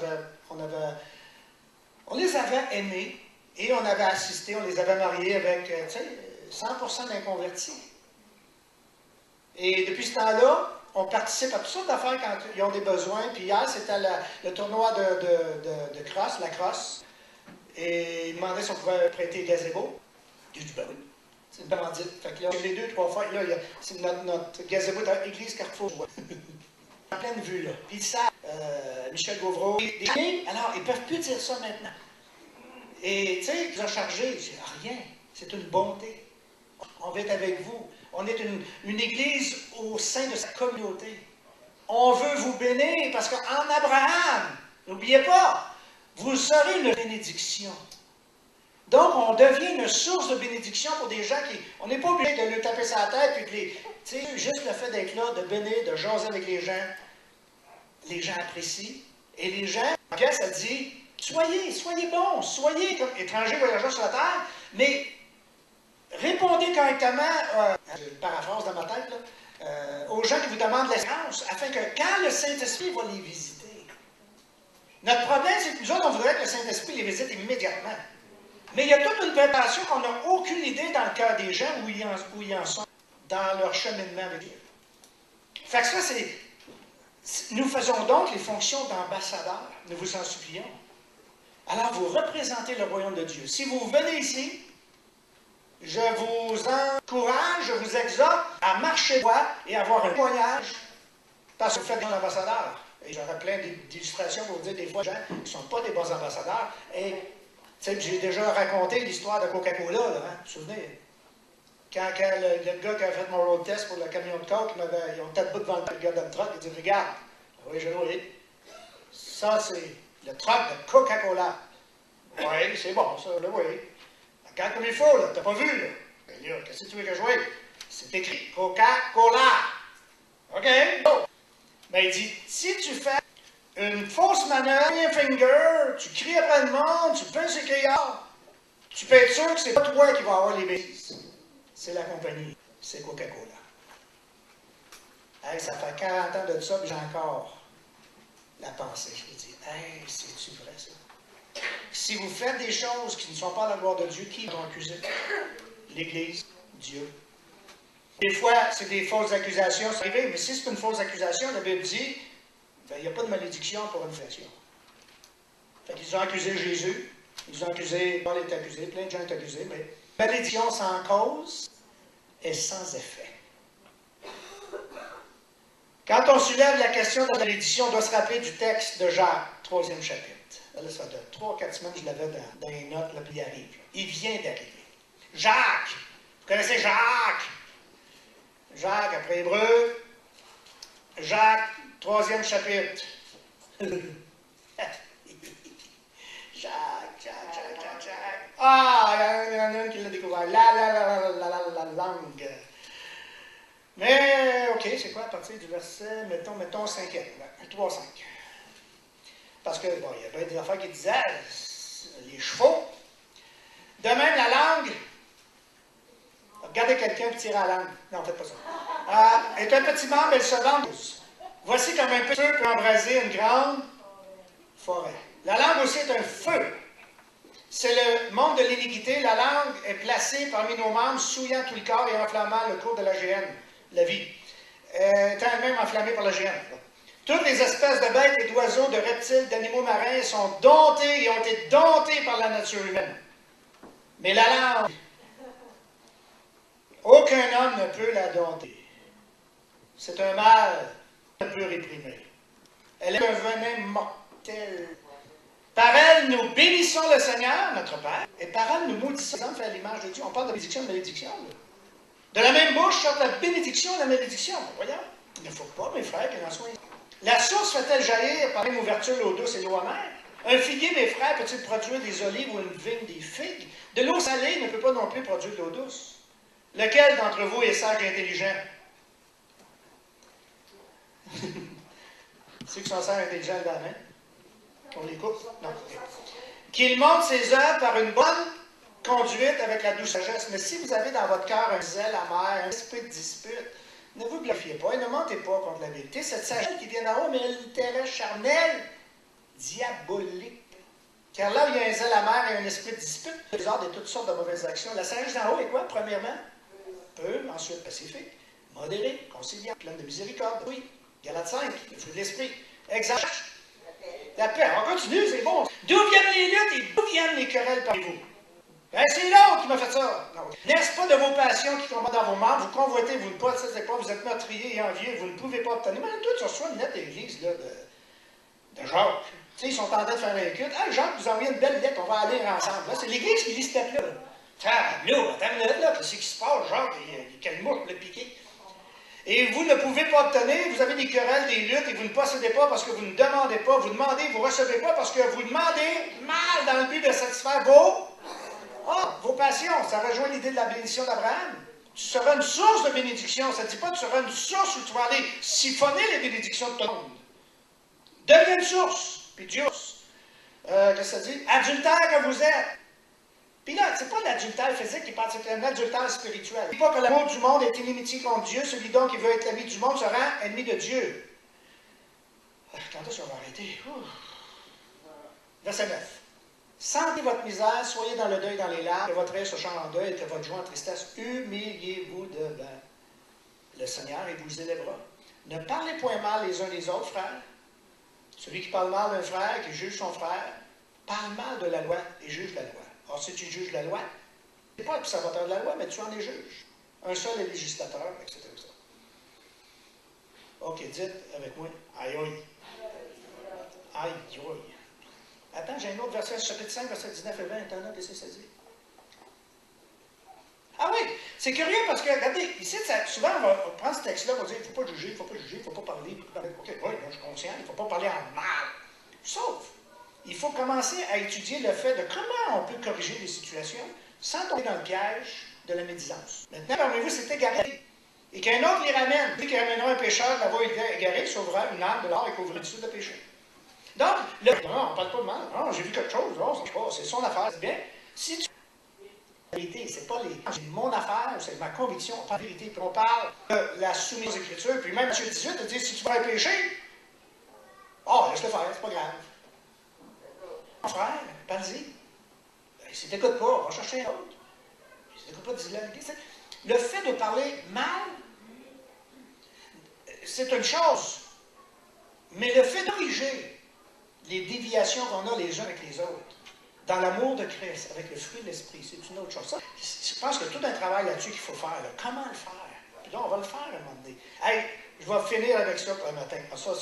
On les avait aimés, et on avait assisté, on les avait mariés avec, 100% d'inconvertis. Et depuis ce temps-là, on participe à toutes sortes d'affaires quand ils ont des besoins. Puis hier, c'était le tournoi de crosse, la crosse. Et ils demandaient si on pouvait prêter les gazebos. J'ai dit, ben oui. C'est une commandite. Fait que là, les 2-3 fois, là, c'est notre gazebo de l'église Carrefour. En pleine vue, là. Puis ça, Michel Gauvreau. Alors, ils ne peuvent plus dire ça maintenant. Et, tu sais, ils ont chargé. C'est rien. C'est une bonté. On va être avec vous. On est une église au sein de sa communauté. On veut vous bénir parce qu'en Abraham, n'oubliez pas, vous serez une bénédiction. Donc, on devient une source de bénédiction pour des gens qui... On n'est pas obligé de lui taper sa tête et de les... Tu sais, juste le fait d'être là, de bénir, de jaser avec les gens apprécient. Et les gens, en pièce, ça dit, soyez bons, soyez comme étrangers voyageurs sur la terre, mais... Répondez correctement, je paraphrase dans ma tête, là, aux gens qui vous demandent l'espérance, afin que quand le Saint-Esprit va les visiter. Notre problème, c'est que nous autres, on voudrait que le Saint-Esprit les visite immédiatement. Mais il y a toute une préparation qu'on n'a aucune idée dans le cœur des gens où ils en sont dans leur cheminement avec Dieu. Fait que ça, c'est... Nous faisons donc les fonctions d'ambassadeurs, nous vous en supplions. Alors, vous représentez le royaume de Dieu. Si vous venez ici, je vous encourage, je vous exhorte à marcher droit et avoir un témoignage parce que vous faites de l'ambassadeur. Et j'aurais plein d'illustrations pour vous dire des fois, des gens qui ne sont pas des bons ambassadeurs. Et j'ai déjà raconté l'histoire de Coca-Cola, là, hein, vous vous souvenez? Quand le gars qui a fait mon road test pour le camion de coke, ils ont tête bout devant le gars de le truck, il dit, regarde, oui, je l'ai. Ça, c'est le truck de Coca-Cola. Oui, c'est bon, ça, là, oui. Regarde comme il faut, là. T'as pas vu, là. Ben là, qu'est-ce que tu veux que je voie? C'est écrit Coca-Cola. OK? Oh. Ben, il dit, si tu fais une fausse manœuvre, un finger, tu cries après le monde, tu pinces les criards, tu peux être sûr que c'est pas toi qui vas avoir les bêtises. C'est la compagnie. C'est Coca-Cola. Hey, ça fait 40 ans de ça, puis j'ai encore la pensée. Je me dis, hey, c'est-tu vrai, ça? Si vous faites des choses qui ne sont pas à la gloire de Dieu, qui vont accuser? L'Église, Dieu. Des fois, c'est des fausses accusations, c'est arrivé, mais si c'est une fausse accusation, la Bible dit, ben, il n'y a pas de malédiction pour une infraction. Fait qu'ils ont accusé Jésus, ils ont accusé, Paul est accusé, plein de gens sont accusés, mais malédiction sans cause est sans effet. Quand on soulève la question de la malédiction, on doit se rappeler du texte de Jacques, 3e chapitre. Là, ça fait 3-4 semaines que je l'avais dans les notes, là, puis il arrive. Là. Il vient d'arriver. Jacques! Vous connaissez Jacques? Jacques, après Hébreu. Jacques, 3e chapitre. Jacques. Ah, il y en a une qui l'a découvert. La langue. Mais, OK, c'est quoi à partir du verset, mettons 5e, 3-5. Parce que, bon, il y avait des affaires qui disaient, les chevaux. De même, la langue. Regardez quelqu'un qui tire à la langue. Non, faites pas ça. Est un petit membre, elle se venge. Voici comme un petit feu peut embraser une grande forêt. La langue aussi est un feu. C'est le monde de l'iniquité. La langue est placée parmi nos membres, souillant tout le corps et enflammant le cours de la géhenne, la vie. Étant elle-même enflammée par la géhenne. Toutes les espèces de bêtes et d'oiseaux, de reptiles, d'animaux marins sont domptés et ont été domptés par la nature humaine. Mais la langue, aucun homme ne peut la dompter. C'est un mal qu'on ne peut réprimer. Elle est un venin mortel. Par elle, nous bénissons le Seigneur, notre Père, et par elle, nous maudissons. Exemple, fait à l'image de Dieu. On parle de bénédiction, de malédiction. Là. De la même bouche sort la bénédiction et la malédiction. Voyons, il ne faut pas, mes frères, qu'il en soit. La source fait-elle jaillir par une ouverture l'eau douce et l'eau amère? Un figuier, mes frères, peut-il produire des olives ou une vigne des figues? De l'eau salée ne peut pas non plus produire de l'eau douce. Lequel d'entre vous est sage et intelligent? Ceux qui sont sages et intelligents de la main? On les coupe? Non. Qu'il montre ses œuvres par une bonne conduite avec la douce sagesse. Mais si vous avez dans votre cœur un zèle amer, un esprit de dispute, ne vous glorifiez pas et ne mentez pas contre la vérité. Cette sagesse qui vient d'en haut, mais elle est terrestre, charnelle, diabolique. Car là où il y a un zèle amer et un esprit de dispute, les ordres de toutes sortes de mauvaises actions. La sagesse d'en haut est quoi, premièrement? Peu, ensuite pacifique, modérée, conciliante, pleine de miséricorde. Oui. Galates 5, le fruit de l'esprit. Exact. La paix. On continue, c'est bon. D'où viennent les luttes et d'où viennent les querelles parmi vous? Ben, c'est l'autre qui m'a fait ça. N'est-ce pas de vos passions qui combattent dans vos membres? Vous convoitez, vous ne possédez pas, vous êtes meurtriers et envieux, vous ne pouvez pas obtenir. Mais toi, tu reçois une lettre d'église là, de Jacques. Tu sais, ils sont en train de faire un culte. Ah, Jacques vous envoie une belle lettre, on va aller ensemble. Là, c'est l'église qui lit cette lettre-là. Attends une lettre, là, qu'est-ce qui se passe, Jacques? Quelle mouche pour le piquer? Et vous ne pouvez pas obtenir, vous avez des querelles, des luttes, et vous ne possédez pas parce que vous ne demandez pas, vous demandez, vous ne recevez pas parce que vous demandez mal dans le but de satisfaire vos passions. Ça rejoint l'idée de la bénédiction d'Abraham. Tu seras une source de bénédiction. Ça ne dit pas que tu seras une source où tu vas aller siphonner les bénédictions de tout le monde. Deviens une source. Puis Dieu. Qu'est-ce que ça dit? Adultère que vous êtes. Puis là, c'est pas l'adultère physique qui parle, c'est un adultère spirituel. Il ne dit pas que l'amour du monde est inimitié contre Dieu. Celui donc qui veut être l'ami du monde se rend ennemi de Dieu. Quand est-ce qu'on va arrêter? Verset 9. Sentez votre misère, soyez dans le deuil, dans les larmes, que votre rire se change en deuil et que votre joie en tristesse. Humiliez-vous devant le Seigneur et vous élèvera. Ne parlez point mal les uns des autres, frères. Celui qui parle mal d'un frère, qui juge son frère, parle mal de la loi et juge la loi. Or, si tu juges la loi, tu n'es pas observateur de la loi, mais tu en es juge. Un seul est législateur, etc. OK, dites avec moi. Aïe, aïe. Aïe, aïe. Attends, j'ai un autre verset, chapitre 5, verset 19 et 20. Attends, qu'est-ce que ça dit? Ah oui, c'est curieux parce que, regardez, ici, souvent, on va prendre ce texte-là, on va dire, il ne faut pas juger, il ne faut pas juger, il ne faut pas parler. OK, oui, là, je suis conscient, il ne faut pas parler en mal. Sauf, il faut commencer à étudier le fait de comment on peut corriger les situations sans tomber dans le piège de la médisance. Maintenant, parmi vous, c'est égaré. Et qu'un autre les ramène. Lui qui ramènera un pécheur, la voie égarée, sauvera une âme de l'or et couvrira du de péché. Donc, là, non, on ne parle pas de mal. Non, j'ai vu quelque chose, non, c'est son affaire. C'est bien. Si tu la vérité, c'est pas les. C'est mon affaire, c'est ma conviction, pas la vérité. Puis on parle de la soumise aux Écritures. Puis même Matthieu 18, il dit si tu vas un péché, laisse-le faire, c'est pas grave. Mon frère, parle-y. Si tu n'écoutes pas, va chercher un autre. Si tu n'écoutes pas, dis-le. Le fait de parler mal, c'est une chose. Mais le fait de corriger les déviations qu'on a les uns avec les autres, dans l'amour de Christ, avec le fruit de l'esprit, c'est une autre chose. Ça, je pense qu'il y a tout un travail là-dessus qu'il faut faire. Là. Comment le faire? Puis là, on va le faire à un moment donné. Hey, je vais finir avec ça pour le matin. Ça,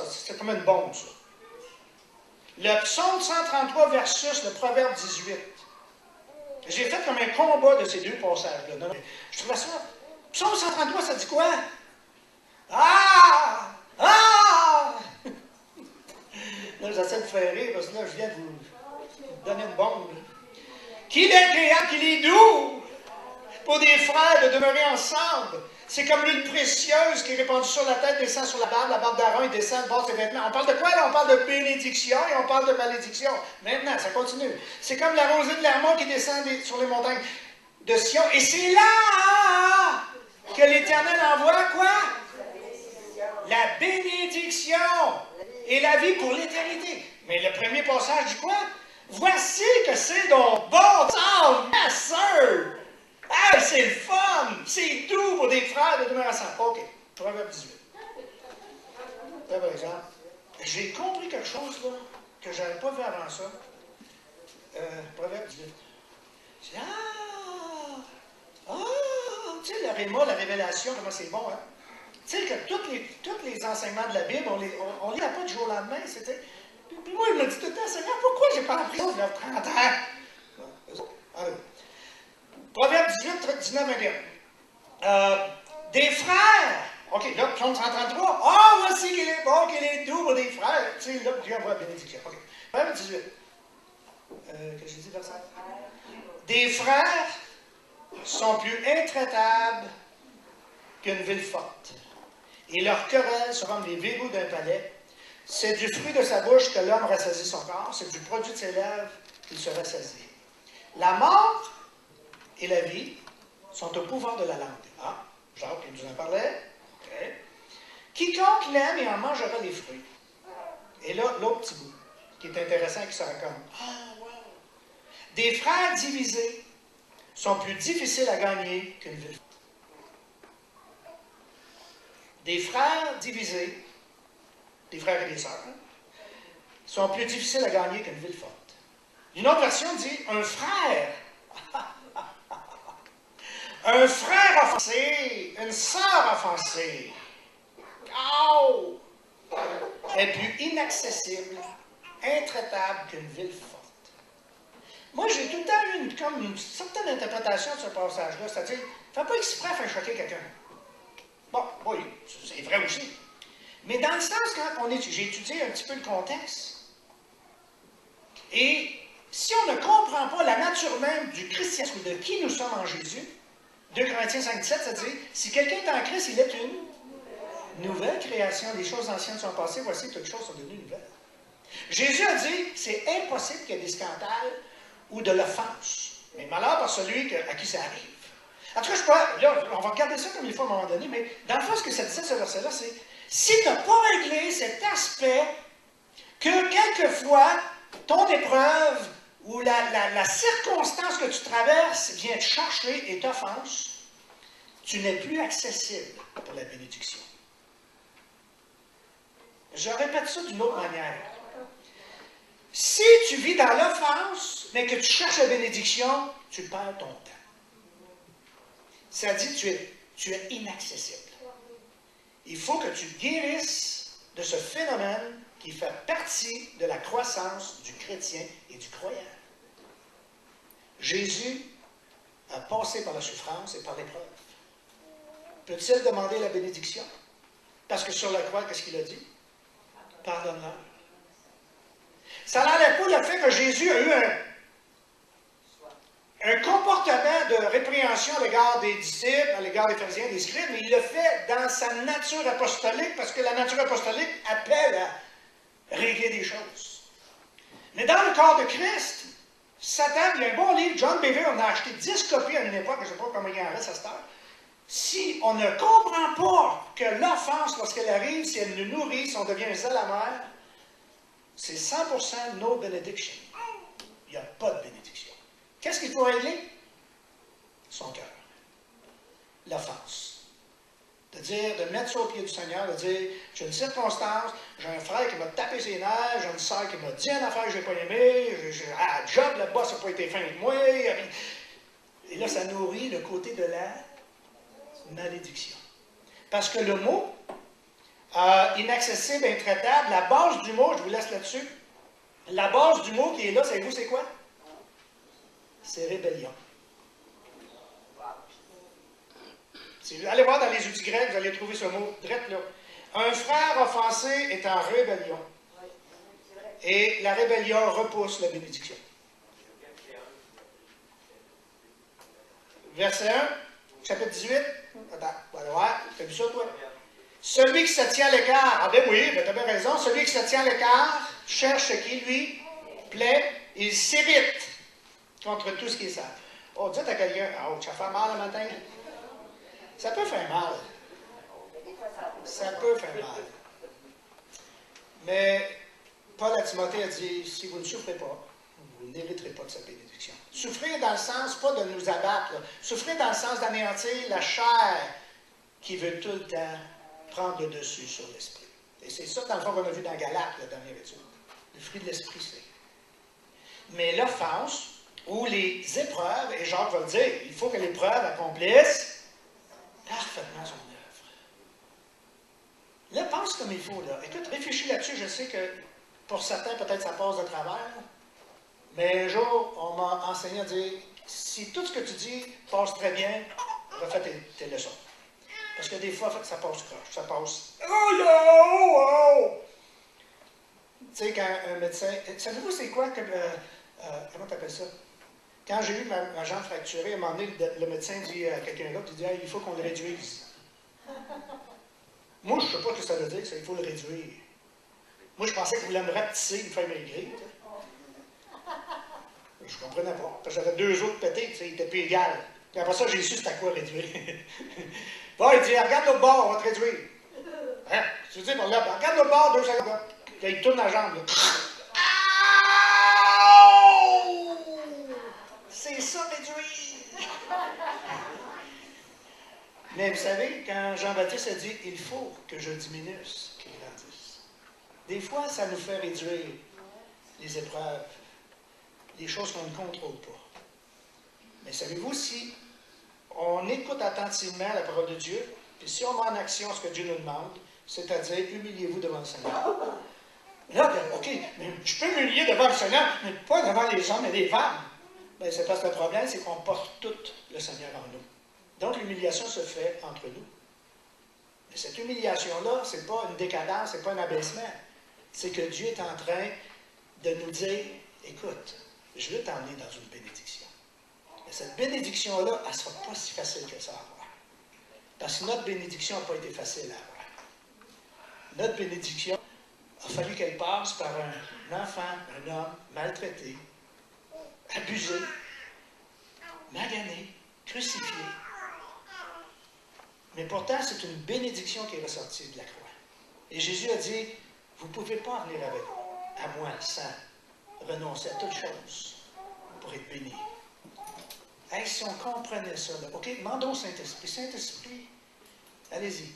c'est comme une bombe, ça. Le psaume 133 versus le proverbe 18. J'ai fait comme un combat de ces deux passages-là. Non, je trouvais ça. Psaume 133, ça dit quoi? Ah! Ah! Là, j'essaie de faire rire parce que là, je viens de vous donner une bombe. Qu'il est agréable, qu'il est doux pour des frères de demeurer ensemble. C'est comme l'huile précieuse qui est répandue sur la tête, descend sur la barbe d'Aaron et descend, base ses vêtements. On parle de quoi là? On parle de bénédiction et on parle de malédiction. Maintenant, ça continue. C'est comme la rosée de l'Hermon qui descend sur les montagnes de Sion. Et c'est là que l'Éternel envoie quoi? La bénédiction et la vie pour l'éternité. Mais le premier passage dit quoi? Voici que c'est donc bon temps, ma sœur. Ah, c'est le fun! C'est doux pour des frères de demeurer ensemble. OK. Proverbe 18. Là, par exemple, j'ai compris quelque chose, là, que je n'avais pas vu avant ça. Proverbe 18. Je dis, tu sais, le réma, la révélation, comment c'est bon, hein? Tu Tu sais, que tous les enseignements de la Bible, on ne lit pas du jour au lendemain. Puis moi, il me dit tout le temps, Seigneur, pourquoi j'ai pas appris ça il y a 30 ans? Allez. Proverbe 18, 19, 21. Des frères. OK, là, psaume 133. Ah, voici qu'il est bon, qu'il est doux pour des frères. Tu sais, là, Dieu envoie la bénédiction. OK. Proverbe 18. Que j'ai dit, verset? Des frères sont plus intraitables qu'une ville forte. Et leurs querelles sont comme les verrous d'un palais. C'est du fruit de sa bouche que l'homme rassasie son corps. C'est du produit de ses lèvres qu'il se rassasie. La mort et la vie sont au pouvoir de la langue. Ah, Jacques, il nous en parlait. Okay. Quiconque l'aime et en mangera les fruits. Et là, l'autre petit bout, qui est intéressant, qui se raconte. Ah, wow! Des frères divisés sont plus difficiles à gagner qu'une ville forte. Des frères divisés, des frères et des sœurs, sont plus difficiles à gagner qu'une ville forte. Une autre version dit un frère. Un frère offensé, une sœur offensée, oh, est plus inaccessible, intraitable qu'une ville forte. Moi, j'ai tout le temps eu comme une certaine interprétation de ce passage-là, c'est-à-dire, fais pas exprès à faire choquer quelqu'un. Bon, oui, c'est vrai aussi. Mais dans le sens, quand j'ai étudié un petit peu le contexte, et si on ne comprend pas la nature même du christianisme, de qui nous sommes en Jésus, 2 Corinthiens 5,17, ça dit, si quelqu'un est en Christ, il est une nouvelle création. Les choses anciennes sont passées, voici, toutes choses sont devenues nouvelles. Jésus a dit, c'est impossible qu'il y ait des scandales ou de l'offense. Mais malheur par celui à qui ça arrive. En tout cas, je sais pas, là, on va regarder ça comme il faut à un moment donné, mais dans le fond, ce que ça disait, ce verset-là, c'est, si tu n'as pas réglé cet aspect que quelquefois, ton épreuve ou la circonstance que tu traverses vient te chercher et t'offense, tu n'es plus accessible pour la bénédiction. Je répète ça d'une autre manière. Si tu vis dans l'offense, mais que tu cherches la bénédiction, tu perds ton temps. Ça dit tu es inaccessible. Il faut que tu guérisses de ce phénomène qui fait partie de la croissance du chrétien et du croyant. Jésus a passé par la souffrance et par l'épreuve. Peut-il demander la bénédiction? Parce que sur la croix, qu'est-ce qu'il a dit? Pardonne-leur. Ça n'enlève pas le fait que Jésus a eu un comportement de répréhension à l'égard des disciples, à l'égard des pharisiens, des scribes, mais il le fait dans sa nature apostolique, parce que la nature apostolique appelle à régler des choses. Mais dans le corps de Christ, Satan, il y a un bon livre, John Bevere, on a acheté 10 copies à une époque, je ne sais pas comment il y en reste à cette heure. Si on ne comprend pas que l'offense, lorsqu'elle arrive, si elle nous nourrit, si on devient un zèle amer, c'est 100% no benediction. Il n'y a pas de bénédiction. Qu'est-ce qu'il faut régler? Son cœur. L'offense. De mettre ça au pied du Seigneur, de dire, j'ai une circonstance, j'ai un frère qui m'a tapé ses nerfs, j'ai une soeur qui m'a dit une affaire que je n'ai pas aimé, à la job, le boss n'a pas été fin avec moi. Et là, ça nourrit le côté de la malédiction. Parce que le mot, inaccessible, intraitable, la base du mot, je vous laisse là-dessus, la base du mot qui est là, savez-vous c'est quoi? C'est rébellion. Allez voir dans les outils grecs, vous allez trouver ce mot direct là. Un frère offensé est en rébellion. Et la rébellion repousse la bénédiction. Verset 1, chapitre 18. Attends, on va aller voir. T'as vu ça, toi? Celui qui se tient à l'écart, ah ben oui, ben t'as bien raison, celui qui se tient à l'écart cherche ce qui lui plaît, il s'irrite contre tout ce qui est sale. Oh, dites à quelqu'un, oh, ça fait mal le matin. Ça peut faire mal. Ça peut faire mal. Mais Paul à Timothée a dit, si vous ne souffrez pas, vous n'hériterez pas de sa bénédiction. Souffrir dans le sens, pas de nous abattre, là. Souffrir dans le sens d'anéantir la chair qui veut tout le temps prendre le dessus sur l'esprit. Et c'est ça, dans le fond, qu'on a vu dans Galates, la dernière étude. Le fruit de l'esprit, c'est. Mais l'offense, ou les épreuves, et Jacques va le dire, il faut que l'épreuve accomplisse parfaitement son œuvre. Là, pense comme il faut. Là. Écoute, réfléchis là-dessus. Je sais que pour certains, peut-être ça passe de travers. Là. Mais un jour, on m'a enseigné à dire, si tout ce que tu dis passe très bien, refais tes leçons. Parce que des fois, ça passe croche. Ça passe. Oh, oh, oh! Tu sais, quand un médecin. Savez-vous, c'est quoi que. Comment tu appelles ça? Quand j'ai eu ma jambe fracturée, à un moment donné, le médecin dit à quelqu'un d'autre, il dit, il faut qu'on le réduise. Moi, je ne sais pas ce que ça veut dire, ça, il faut le réduire. Moi, je pensais qu'il voulait me rapetisser, me faire maigrir. Je ne comprenais pas. Parce que j'avais 2 autres pétés, tu sais, ils étaient plus égales. Puis après ça, j'ai su c'était à quoi réduire. Bon, il dit, regarde l'autre bord, on va te réduire. Hein? Tu veux dire, par là, regarde l'autre bord, 2 secondes. Puis il tourne la jambe, là. C'est ça, réduire! Mais vous savez, quand Jean-Baptiste a dit, il faut que je diminue, qu'il grandisse. Des fois, ça nous fait réduire les épreuves, les choses qu'on ne contrôle pas. Mais savez-vous, si on écoute attentivement la parole de Dieu, puis si on met en action ce que Dieu nous demande, c'est-à-dire, humiliez-vous devant le Seigneur. Là, OK, mais je peux m'humilier devant le Seigneur, mais pas devant les hommes et les femmes. Bien, c'est parce que le problème, c'est qu'on porte tout le Seigneur en nous. Donc, l'humiliation se fait entre nous. Mais cette humiliation-là, ce n'est pas une décadence, ce n'est pas un abaissement. C'est que Dieu est en train de nous dire, écoute, je veux t'emmener dans une bénédiction. Et cette bénédiction-là, elle ne sera pas si facile que ça à avoir. Parce que notre bénédiction n'a pas été facile à avoir. Notre bénédiction a fallu qu'elle passe par un enfant, un homme maltraité, abusé, magané, crucifié. Mais pourtant, c'est une bénédiction qui est ressortie de la croix. Et Jésus a dit, vous ne pouvez pas venir à moi sans renoncer à toute chose pour être béni. Hey, si on comprenait ça, là, OK, demandons au Saint-Esprit. Saint-Esprit, allez-y.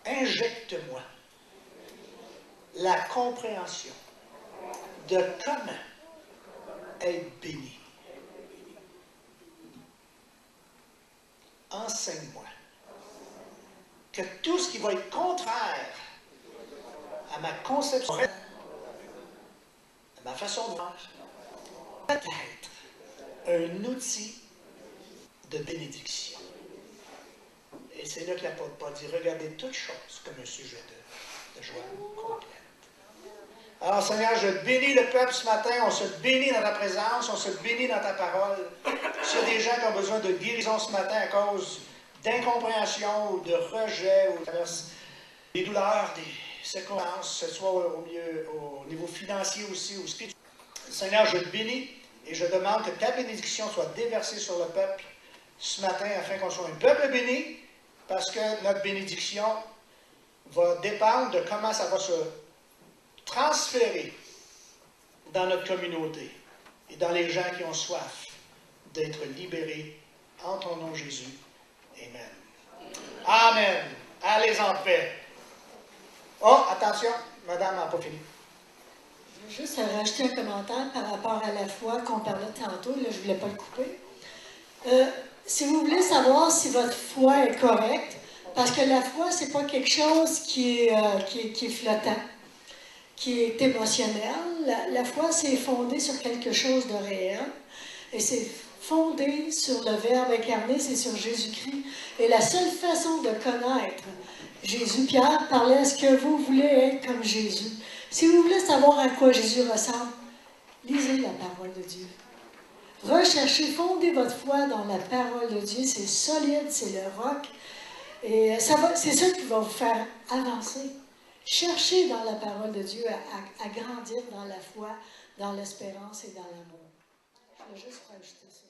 Injecte-moi la compréhension de comment être béni. Enseigne-moi que tout ce qui va être contraire à ma conception, à ma façon de voir, peut être un outil de bénédiction. Et c'est là que l'apôtre Paul dit, regardez toutes choses comme un sujet de joie complète. Alors Seigneur, je bénis le peuple ce matin, on se bénit dans ta présence, on se bénit dans ta parole. S'il y a des gens qui ont besoin de guérison ce matin à cause d'incompréhension ou de rejet ou des douleurs, des circonstances, que ce soit au niveau financier aussi ou spirituel, Seigneur, je te bénis et je demande que ta bénédiction soit déversée sur le peuple ce matin afin qu'on soit un peuple béni, parce que notre bénédiction va dépendre de comment ça va se transférer dans notre communauté et dans les gens qui ont soif d'être libérés en ton nom Jésus. Amen. Amen. Allez en paix. Oh, attention, madame n'a pas fini. Je veux juste rajouter un commentaire par rapport à la foi qu'on parlait tantôt. Là, je ne voulais pas le couper. Si vous voulez savoir si votre foi est correcte, parce que la foi, ce n'est pas quelque chose qui est flottant, qui est émotionnel. La foi, c'est fondé sur quelque chose de réel. Et c'est fondé sur le Verbe incarné, c'est sur Jésus-Christ. Et la seule façon de connaître Jésus, Pierre parlait, est-ce que vous voulez être comme Jésus? Si vous voulez savoir à quoi Jésus ressemble, lisez la parole de Dieu. Recherchez, fondez votre foi dans la parole de Dieu. C'est solide, c'est le roc. Et c'est ça qui va vous faire avancer. Cherchez dans la parole de Dieu à grandir dans la foi, dans l'espérance et dans l'amour. Je vais juste rajouter ça.